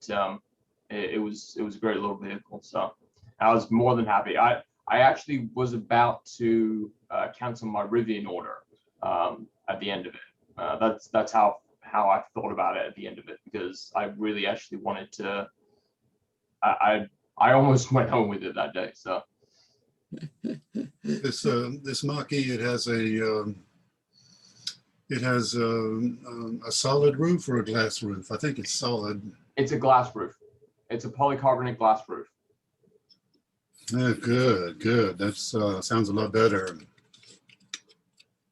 was a great little vehicle. So I was more than happy. I actually was about to cancel my Rivian order at the end of it. That's how I thought about it at the end of it, because I really actually wanted to. I almost went home with it that day. So. This Mach-E, it has a solid roof or a glass roof. I think it's solid. It's a glass roof. It's a polycarbonate glass roof. Good. That sounds a lot better.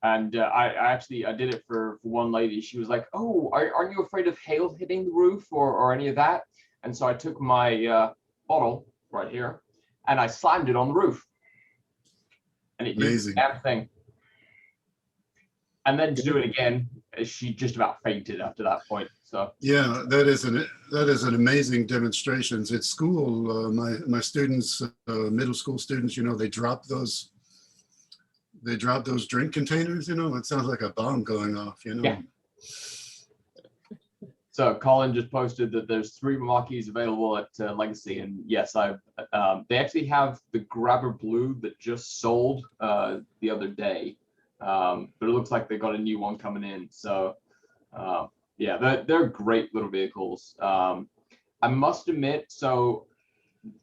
And I did it for one lady. She was like, "Oh, are you afraid of hail hitting the roof or any of that?" And so I took my bottle right here and I slammed it on the roof. And it did the damn thing. And then to do it again, she just about fainted after that point. So yeah, that is an amazing demonstration. At school, my students, middle school students, they drop those drink containers. It sounds like a bomb going off. Yeah. So Colin just posted that there's 3 Mach-Es available at Legacy, and yes, they actually have the Grabber Blue that just sold the other day, but it looks like they got a new one coming in. So yeah, they're great little vehicles. I must admit, so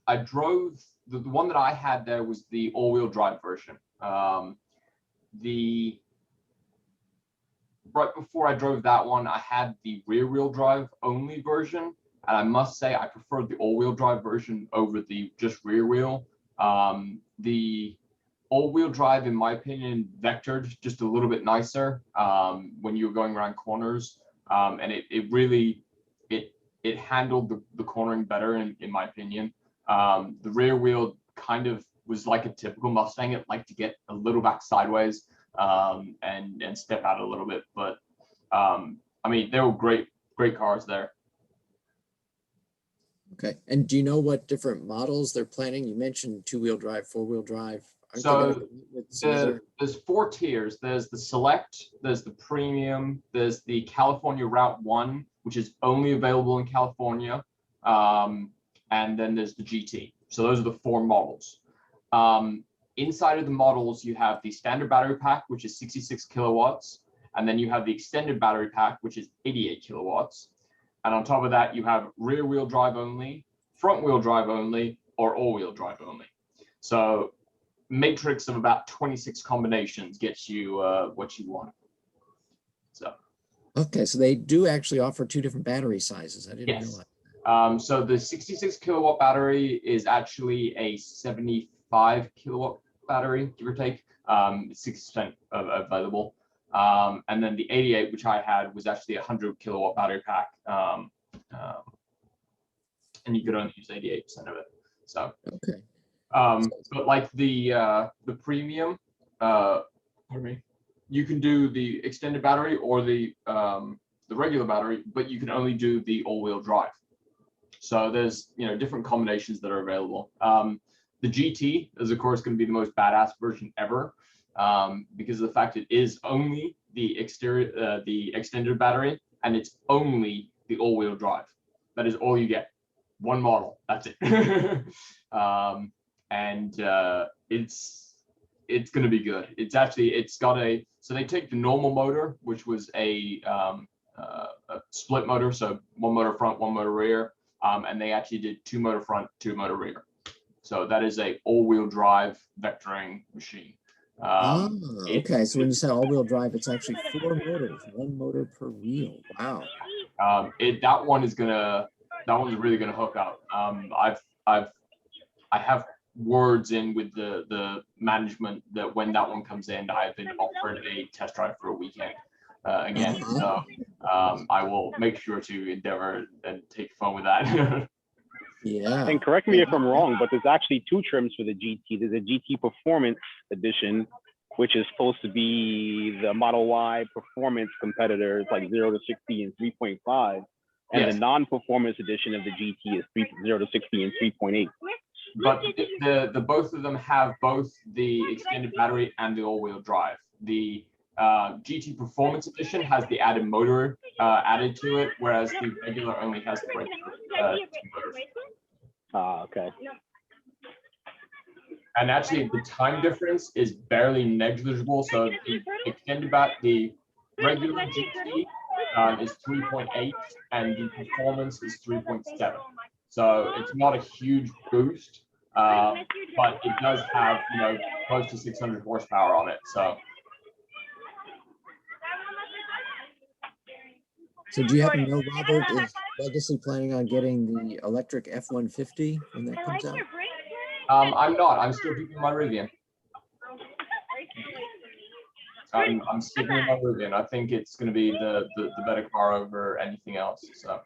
I drove the one that I had there was the all-wheel drive version. Right before I drove that one, I had the rear-wheel drive only version, and I must say I preferred the all-wheel drive version over the just rear wheel. The all-wheel drive, in my opinion, vectored just a little bit nicer when you were going around corners, and it really handled the cornering better in my opinion. The rear wheel kind of was like a typical Mustang. It liked to get a little back sideways. And step out a little bit, but I mean, they were great cars there. Okay, and do you know what different models they're planning? You mentioned 2-wheel drive, 4-wheel drive. So there's 4 tiers. There's the Select, there's the Premium, there's the California Route 1, which is only available in California, and then there's the GT. So those are the 4 models. Inside of the models, you have the standard battery pack, which is 66 kilowatts. And then you have the extended battery pack, which is 88 kilowatts. And on top of that, you have rear wheel drive only, front wheel drive only, or all wheel drive only. So matrix of about 26 combinations gets you what you want. So. Okay, so they do actually offer 2 different battery sizes. I didn't realize. So the 66 kilowatt battery is actually a 75 kilowatt battery, give or take, 60% available. And then the 88, which I had, was actually a 100 kilowatt battery pack. And you could only use 88% of it. So, okay. But like the premium, pardon me, you can do the extended battery or the regular battery, but you can only do the all-wheel drive. So there's different combinations that are available. The GT is of course going to be the most badass version ever, because of the fact it is only the extended battery, and it's only the all-wheel drive. That is all you get. One model. That's it. It's going to be good. It's got so they take the normal motor, which was a split motor, so one motor front, one motor rear, and they actually did 2 motor front, 2 motor rear. So that is a all-wheel drive vectoring machine. Okay. So when you say all-wheel drive, it's actually 4 motors, 1 motor per wheel. Wow. That one's really gonna hook up. I have words in with the management that when that one comes in, I've been offered a test drive for a weekend again. So I will make sure to endeavor and take fun with that. Yeah. And correct me if I'm wrong, but there's actually 2 trims for the GT. There's a GT Performance Edition, which is supposed to be the Model Y performance competitors, like 0 to 60 and 3.5. And Yes. the non-performance edition of the GT is 0 to 60 and 3.8. But the both of them have both the extended battery and the all-wheel drive. The GT Performance Edition has the added motor added to it, whereas the regular only has the regular 2 motors. Okay. And actually, the time difference is barely negligible. So the the regular GT is 3.8, and the performance is 3.7. So it's not a huge boost, but it does have close to 600 horsepower on it. So do you happen to know, Robert, is Legacy planning on getting the electric F-150 when that comes out? I'm not. I'm still keeping my Rivian. I'm sticking with my Rivian. I think it's going to be the better car over anything else. So.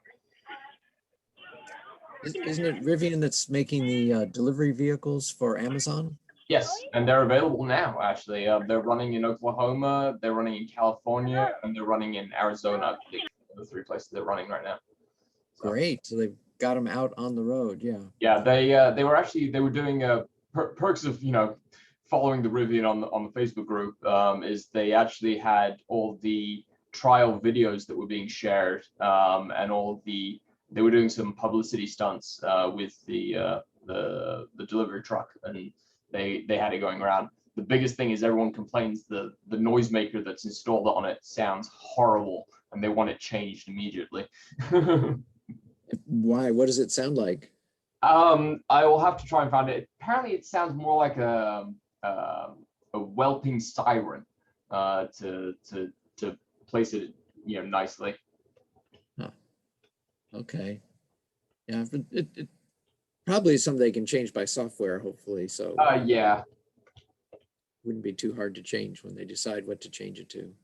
Isn't it Rivian that's making the delivery vehicles for Amazon? Yes, and they're available now, actually. They're running in Oklahoma, they're running in California, and they're running in Arizona. The 3 places they're running right now. So. Great. So they've got them out on the road. Yeah. Yeah, they were doing perks of following the Rivian on the Facebook group. Is they actually had all the trial videos that were being shared, and they were doing some publicity stunts with the delivery truck, and they had it going around. The biggest thing is everyone complains the noisemaker that's installed on it sounds horrible, and they want it changed immediately. Why? What does it sound like? I will have to try and find it. Apparently, it sounds more like a whelping siren to place it nicely. Huh. Okay. Yeah, but it probably is something they can change by software, hopefully. So yeah. Wouldn't be too hard to change when they decide what to change it to.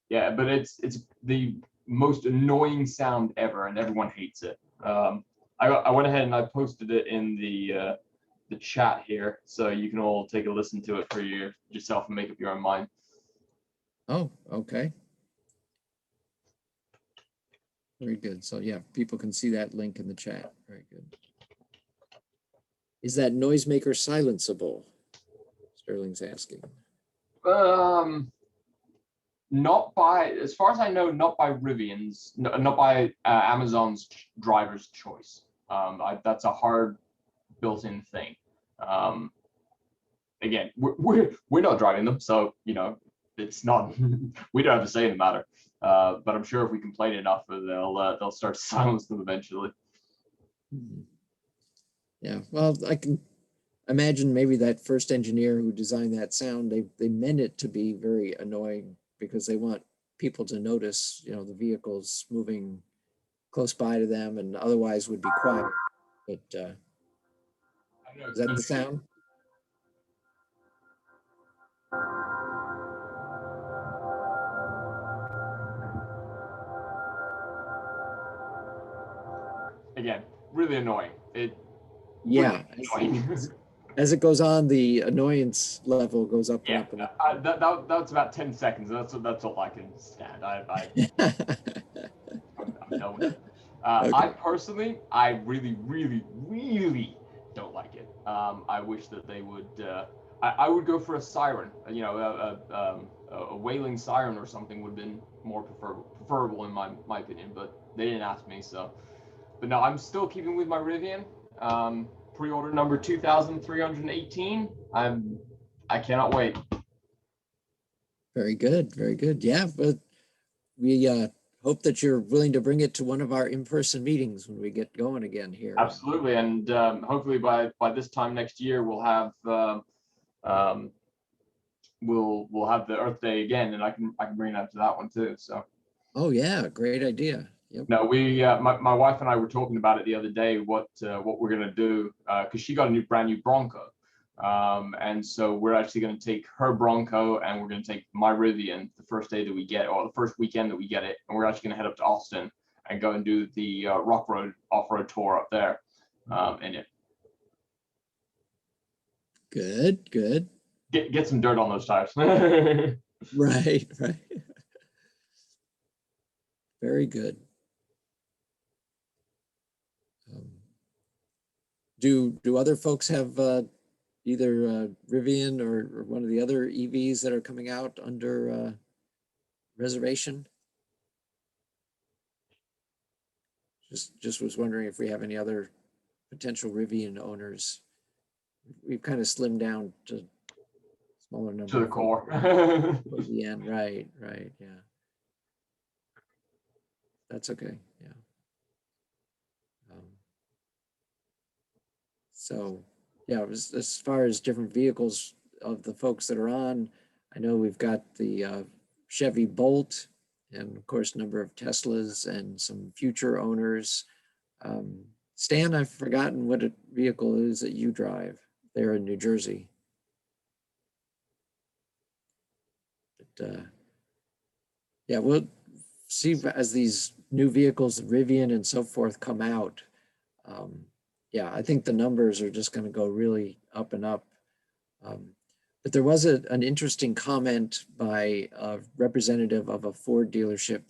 Yeah, but it's the most annoying sound ever, and everyone hates it. I went ahead and I posted it in the chat here, so you can all take a listen to it for yourself and make up your own mind. Oh, okay. Very good. So yeah, people can see that link in the chat. Very good. Is that noisemaker silenceable? Sterling's asking. Not by, as far as I know, not by Rivian's, not by Amazon's driver's choice. That's a hard built-in thing. Again, we're not driving them, so it's not. We don't have to say in the matter. But I'm sure if we complain enough, they'll start to silence them eventually. Yeah, well, I can imagine maybe that first engineer who designed that sound, they meant it to be very annoying because they want people to notice, the vehicles moving close by to them and otherwise would be quiet. But is that the sound? Again, really annoying. Yeah. Really annoying. As it goes on, the annoyance level goes up and Yeah, up and up. that's about 10 seconds. That's all I can stand. I'm done with it. I Okay. personally, I really, really, really don't like it. I wish that they would. I would go for a siren. You know, a wailing siren or something would have been more preferable in my opinion. But they didn't ask me, so. But no, I'm still keeping with my Rivian. Pre-order number 2,318. I cannot wait. Very good. Very good. Yeah, but we hope that you're willing to bring it to one of our in-person meetings when we get going again here. Absolutely, and hopefully by this time next year we'll have we'll have the Earth Day again, and I can bring it up to that one too. So. Oh yeah, great idea. Yep. No, we my wife and I were talking about it the other day. What we're gonna do because she got a brand new Bronco, and so we're actually gonna take her Bronco and we're gonna take my Rivian the first day that we get, or the first weekend that we get it, and we're actually gonna head up to Austin and go and do the rock road off-road tour up there in it. Good. Good. Get some dirt on those tires. Right. Right. Very good. Do other folks have either Rivian or one of the other EVs that are coming out under reservation? Just was wondering if we have any other potential Rivian owners. We've kind of slimmed down to smaller number To the of core. folks at the end. Right. Right. Yeah. That's okay. Yeah. So yeah, as far as different vehicles of the folks that are on, I know we've got the Chevy Bolt and of course, a number of Teslas and some future owners. Stan, I've forgotten what a vehicle is that you drive there in New Jersey. But yeah, we'll see as these new vehicles, Rivian and so forth, come out. Yeah, I think the numbers are just going to go really up and up. But there was an interesting comment by a representative of a Ford dealership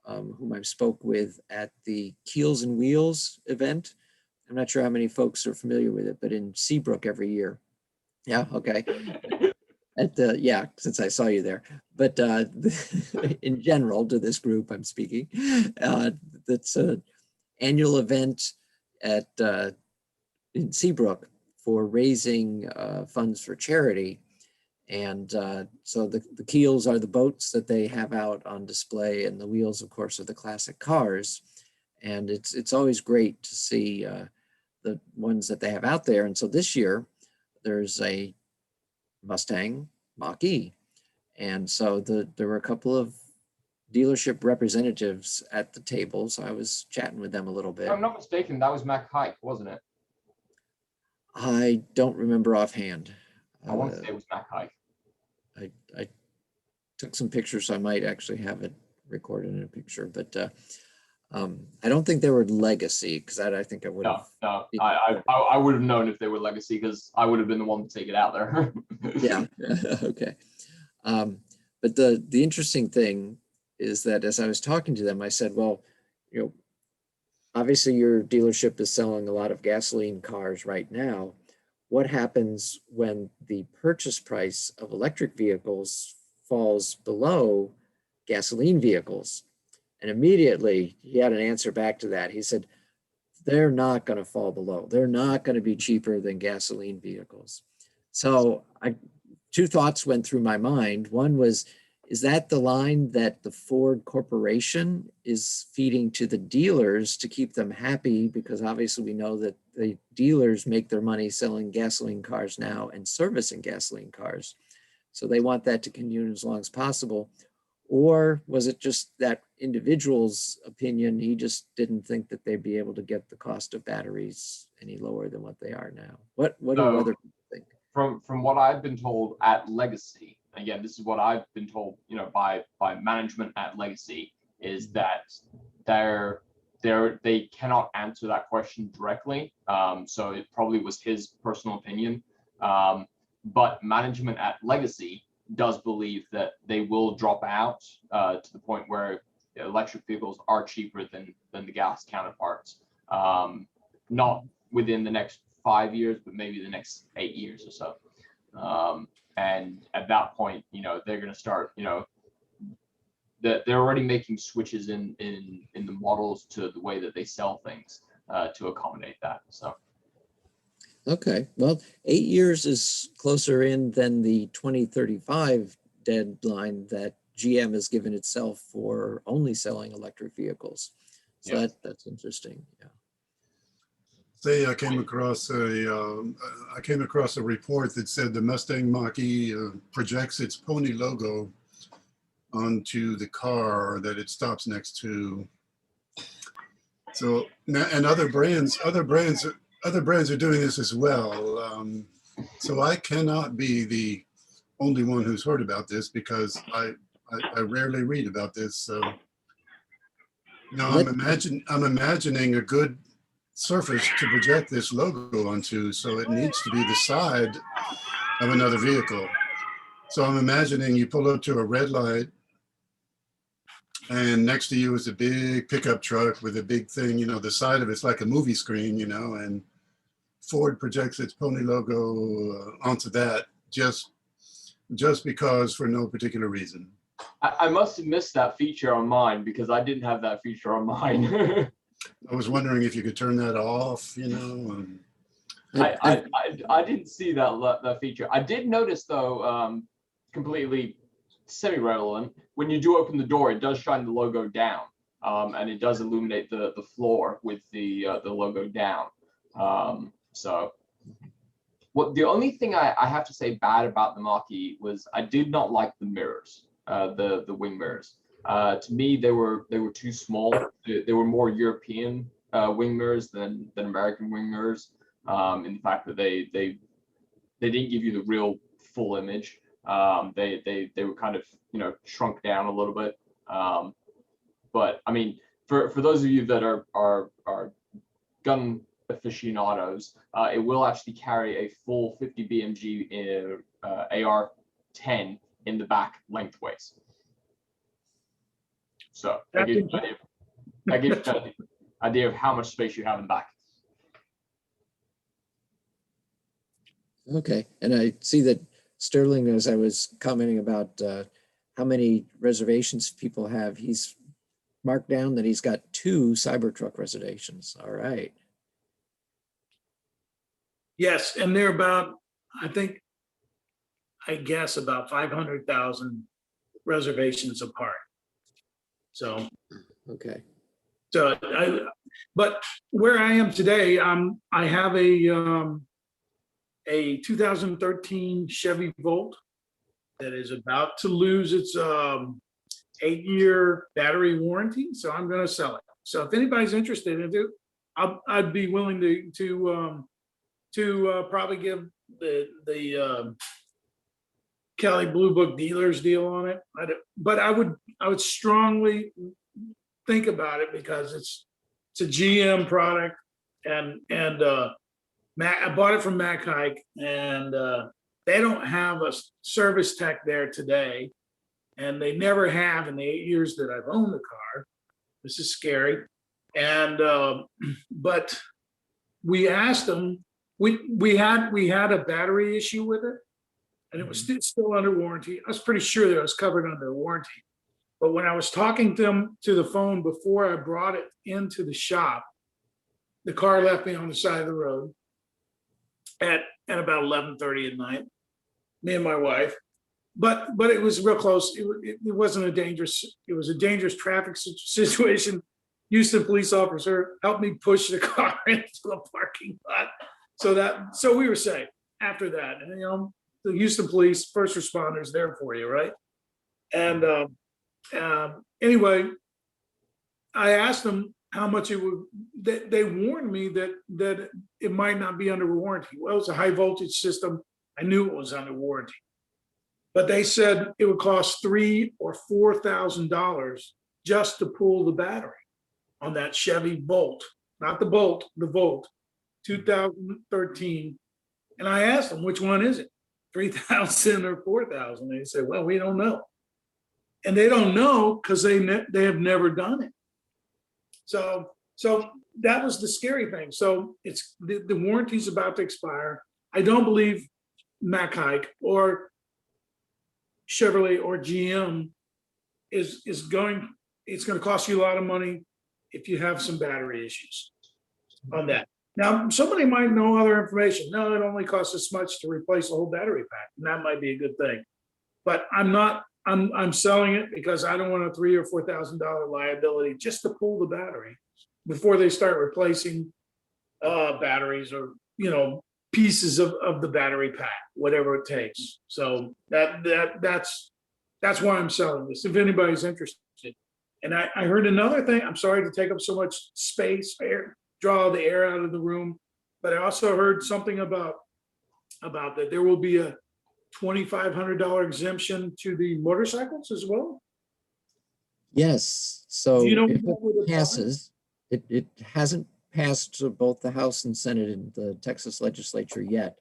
whom I spoke with at the Keels and Wheels event. I'm not sure how many folks are familiar with it, but in Seabrook every year. Yeah, okay. Yeah, since I saw you there. But in general, to this group I'm speaking, that's an annual event at in Seabrook for raising funds for charity. And so the keels are the boats that they have out on display, and the wheels, of course, are the classic cars. And it's always great to see the ones that they have out there. And so this year, there's a Mustang Mach-E. And so there were a couple of dealership representatives at the table. So I was chatting with them a little bit. If I'm not mistaken, that was Mac Hike, wasn't it? I don't remember offhand. I want to say it was Mac Hike. I took some pictures, so I might actually have it recorded in a picture, but I don't think they were Legacy, because I think I would have. No, I would have known if they were Legacy, because I would have been the one to take it out there. Yeah, okay. But the interesting thing is that as I was talking to them, I said, well, you know, obviously your dealership is selling a lot of gasoline cars right now. What happens when the purchase price of electric vehicles falls below gasoline vehicles? And immediately he had an answer back to that. He said, they're not going to fall below. They're not going to be cheaper than gasoline vehicles. So two thoughts went through my mind. One was, is that the line that the Ford Corporation is feeding to the dealers to keep them happy? Because obviously we know that the dealers make their money selling gasoline cars now and servicing gasoline cars. So they want that to continue as long as possible. Or was it just that individual's opinion? He just didn't think that they'd be able to get the cost of batteries any lower than what they are now. What do other people think? From what I've been told at Legacy, again, this is what I've been told, you know, by management at Legacy, is that they cannot answer that question directly. So it probably was his personal opinion. But management at Legacy does believe that they will drop out to the point where electric vehicles are cheaper than the gas counterparts. Not within the next 5 years, but maybe the next 8 years or so. And at that point, they're going to start, they're already making switches in the models to the way that they sell things to accommodate that. So. Okay, well, 8 years is closer in than the 2035 deadline that GM has given itself for only selling electric vehicles. So Yeah. that's interesting. Yeah. Say I came across a report that said the Mustang Mach-E projects its pony logo onto the car that it stops next to. So, and other brands are doing this as well. So I cannot be the only one who's heard about this, because I rarely read about this. So I'm imagining a good surface to project this logo onto. So it needs to be the side of another vehicle. So I'm imagining you pull up to a red light, and next to you is a big pickup truck with a big thing, the side of it's like a movie screen, and Ford projects its pony logo onto that just because, for no particular reason. I must have missed that feature on mine, because I didn't have that feature on mine. I was wondering if you could turn that off, I didn't see that feature. I did notice, though, completely semi-relevant, when you do open the door, it does shine the logo down, and it does illuminate the floor with the logo down. So the only thing I have to say bad about the Mach-E was I did not like the mirrors, the wing mirrors. To me, they were too small. They were more European wing mirrors than American wing mirrors, in the fact that they didn't give you the real full image. They were kind of shrunk down a little bit. But I mean, for those of you that are gun aficionados, it will actually carry a full 50 BMG AR-10 in the back lengthways. So that gives you an idea of how much space you have in back. Okay, and I see that Sterling, as I was commenting about how many reservations people have, he's marked down that he's got 2 Cybertruck reservations. All right. Yes, and they're about, I guess about 500,000 reservations apart. So, Okay. so but where I am today, I have a 2013 Chevy Volt that is about to lose its 8-year battery warranty. So I'm going to sell it. So if anybody's interested in it, I'd be willing to probably give the Kelly Blue Book dealers deal on it. But I would strongly think about it, because it's a GM product, and I bought it from Mac Hike, and they don't have a service tech there today, and they never have in the 8 years that I've owned the car. This is scary. And but we asked them. We had a battery issue with it, and it was still under warranty. I was pretty sure that it was covered under warranty. But when I was talking to them to the phone before I brought it into the shop, the car left me on the side of the road at about 11:30 at night, me and my wife. But it was real close. It wasn't a dangerous. It was a dangerous traffic situation. Houston police officer helped me push the car into a parking lot. So we were safe after that. And the Houston police, first responders, there for you, right? And anyway, I asked them how much it would. They warned me that it might not be under warranty. Well, it's a high voltage system. I knew it was under warranty, but they said it would cost $3,000 or $4,000 just to pull the battery on that Chevy Bolt, not the Bolt, the Volt, 2013. And I asked them, which one is it? 3,000 or 4,000? They said, well, we don't know. And they don't know because they have never done it. So that was the scary thing. So it's the warranty's about to expire. I don't believe Mack Hike or Chevrolet or GM it's going to cost you a lot of money if you have some battery issues on that. Now, somebody might know other information. No, it only costs this much to replace the whole battery pack, and that might be a good thing. But I'm selling it because I don't want a $3,000 or $4,000 liability just to pull the battery before they start replacing batteries or pieces of the battery pack, whatever it takes. So that's why I'm selling this, if anybody's interested. And I heard another thing. I'm sorry to take up so much space, draw the air out of the room, but I also heard something about that there will be a $2,500 exemption to the motorcycles as well. Yes, so Do you know if what would it apply? passes, it hasn't passed to both the House and Senate and the Texas legislature yet,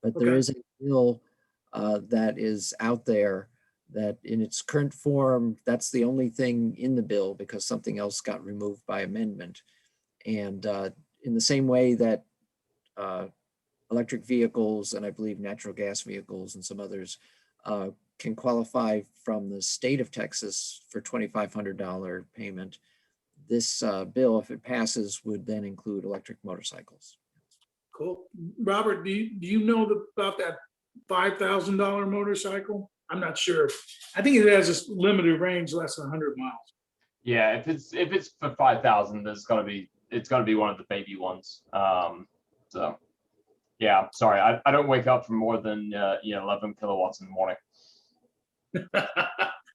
but there Okay. is a bill that is out there that in its current form, that's the only thing in the bill because something else got removed by amendment. And in the same way that electric vehicles and I believe natural gas vehicles and some others can qualify from the state of Texas for $2,500 payment, this bill, if it passes, would then include electric motorcycles. Cool. Robert, do you know about that $5,000 motorcycle? I'm not sure. I think it has a limited range, less than 100 miles. Yeah, if it's for 5,000, it's gotta be one of the baby ones. So yeah, sorry, I don't wake up for more than 11 kilowatts in the morning.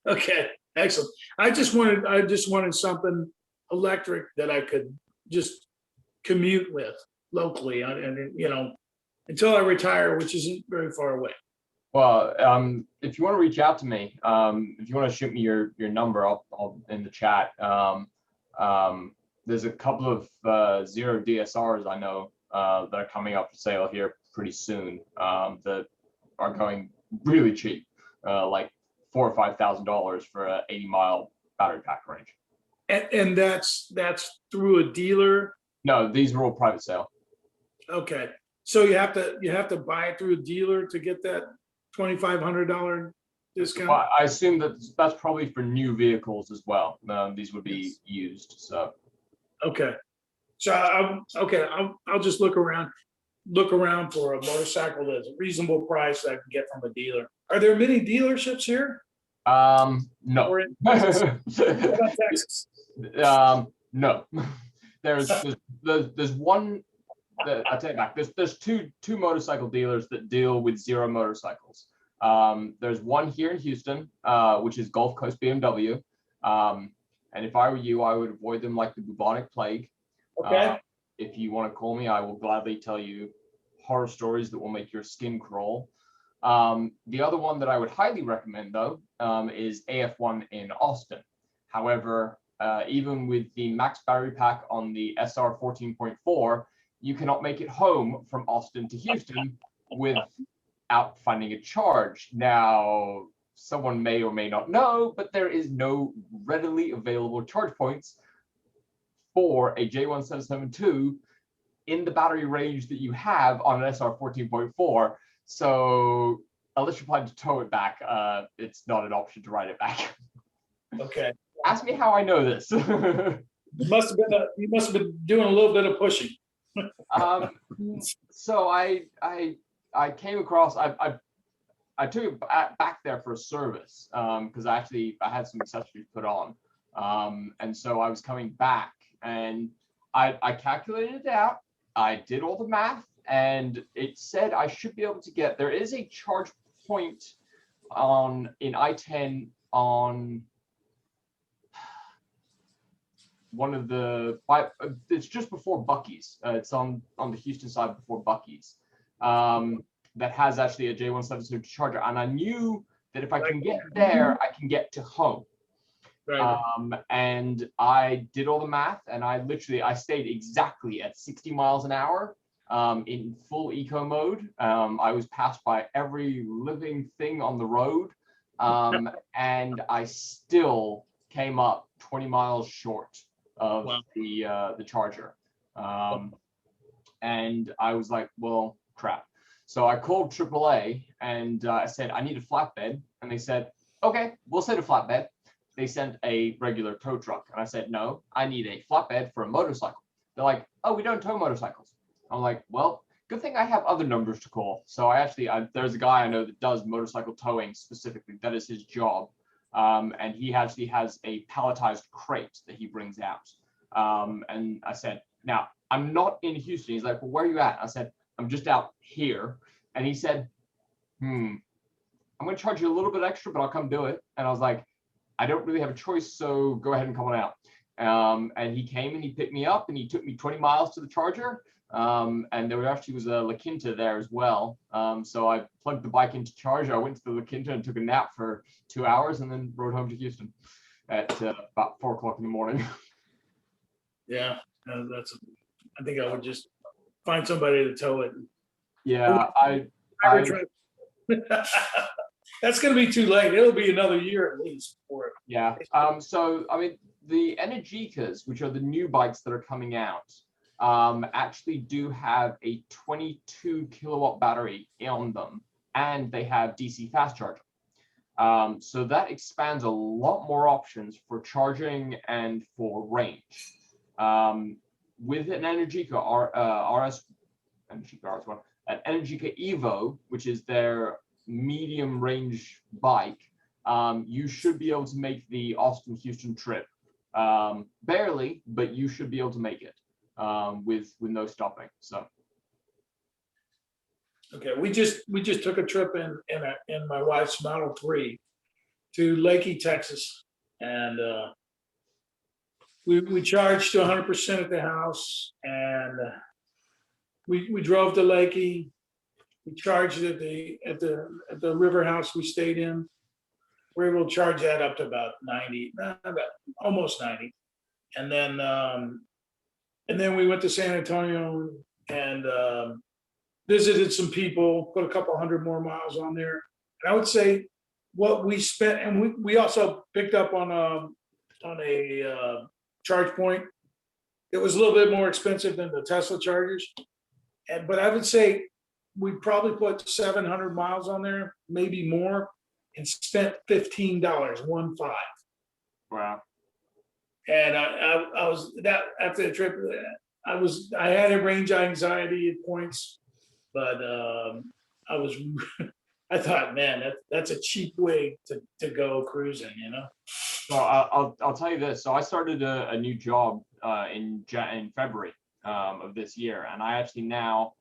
Okay, excellent. I just wanted something electric that I could just commute with locally, and until I retire, which isn't very far away. Well, if you want to reach out to me, if you want to shoot me your number, I'll in the chat. There's a couple of Zero DSRs I know that are coming up for sale here pretty soon that are going really cheap, like $4,000 or $5,000 for an 80-mile battery pack range. And that's through a dealer. No, these are all private sale. Okay, so you have to buy it through a dealer to get that $2,500 discount. Well, I assume that's probably for new vehicles as well. These would be used. So okay, so I'll just look around for a motorcycle that's a reasonable price that I can get from a dealer. Are there many dealerships here? No. Or in Texas? What about Texas? No. There's one. I take it back. There's two motorcycle dealers that deal with Zero motorcycles. There's one here in Houston, which is Gulf Coast BMW. And if I were you, I would avoid them like the bubonic plague. Okay. If you want to call me, I will gladly tell you horror stories that will make your skin crawl. The other one that I would highly recommend, though, is AF1 in Austin. However, even with the max battery pack on the SR 14.4, you cannot make it home from Austin to Houston without finding a charge. Now, someone may or may not know, but there is no readily available charge points for a J1772 in the battery range that you have on an SR 14.4. So unless you plan to tow it back, it's not an option to ride it back. Okay. Ask me how I know this. You must have been doing a little bit of pushing. So I came across, I took it back there for a service because I had some accessories put on, and so I was coming back and I calculated it out. I did all the math, and it said I should be able to get. There is a charge point in I-10 on one of the. It's just before Buc-ee's. It's on the Houston side before Buc-ee's. That has actually a J1772 charger, and I knew that if I can get there, I can get to home. Right. And I did all the math, and I stayed exactly at 60 miles an hour in full eco mode. I was passed by every living thing on the road, and I still came up 20 miles short of Wow. the charger. And I was like, well, crap. So I called AAA and I said, I need a flatbed. And they said, okay, we'll send a flatbed. They sent a regular tow truck. And I said, no, I need a flatbed for a motorcycle. They're like, oh, we don't tow motorcycles. I'm like, well, good thing I have other numbers to call. So there's a guy I know that does motorcycle towing specifically. That is his job. And he actually has a palletized crate that he brings out. And I said, now, I'm not in Houston. He's like, well, where are you at? I said, I'm just out here. And he said, I'm going to charge you a little bit extra, but I'll come do it. And I was like, I don't really have a choice, so go ahead and come on out. And he came and he picked me up and he took me 20 miles to the charger. And there actually was a La Quinta there as well. So I plugged the bike into charge. I went to the La Quinta and took a nap for 2 hours and then rode home to Houston at about 4 o'clock in the morning. Yeah, I think I would just find somebody to tow it. Yeah, That's going to be too late. It'll be another year at least for it. yeah. So I mean, the Energicas, which are the new bikes that are coming out, actually do have a 22 kilowatt battery on them, and they have DC fast charging. So that expands a lot more options for charging and for range. With an Energica RS1, an Energica Evo, which is their medium range bike, you should be able to make the Austin-Houston trip. Barely, but you should be able to make it with no stopping. So. Okay, we just took a trip in my wife's Model 3 to Lakey, Texas, and we charged to 100% at the house, and we drove to Lakey. We charged at the river house we stayed in. We were able to charge that up to about 90, almost 90, and then we went to San Antonio and visited some people, put a couple hundred more miles on there. And I would say what we spent, and we also picked up on a charge point. It was a little bit more expensive than the Tesla chargers, but I would say we probably put 700 miles on there, maybe more, and spent $15, 15. Wow. And I was that after the trip, I had a range anxiety at points, but I thought, man, that's a cheap way to go cruising, you know. So I'll tell you this. So I started a new job in February of this year, and I actually now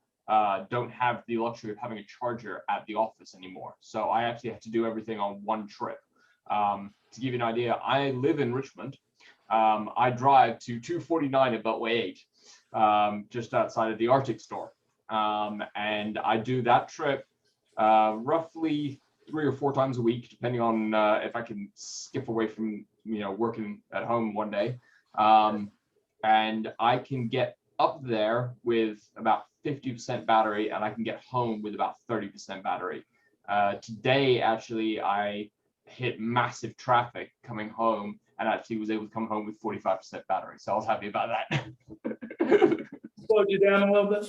don't have the luxury of having a charger at the office anymore. So I actually have to do everything on one trip. To give you an idea, I live in Richmond. I drive to 249 at Beltway 8, just outside of the Arctic store. And I do that trip roughly 3 or 4 times a week, depending on if I can skip away from working at home one day. And I can get up there with about 50% battery, and I can get home with about 30% battery. Today, actually, I hit massive traffic coming home and actually was able to come home with 45% battery. So I was happy about that. Slowed you down a little bit?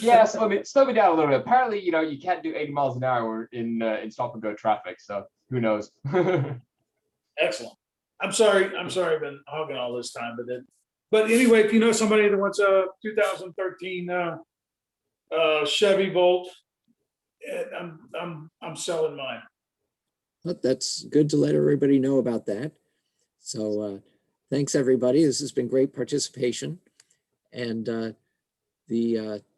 Yeah, slow me down a little bit. Apparently, you can't do 80 miles an hour in stop and go traffic. So who knows? Excellent. I'm sorry I've been hogging all this time, but anyway, if you know somebody that wants a 2013 Chevy Volt, I'm selling mine. But that's good to let everybody know about that. So thanks, everybody. This has been great participation. And the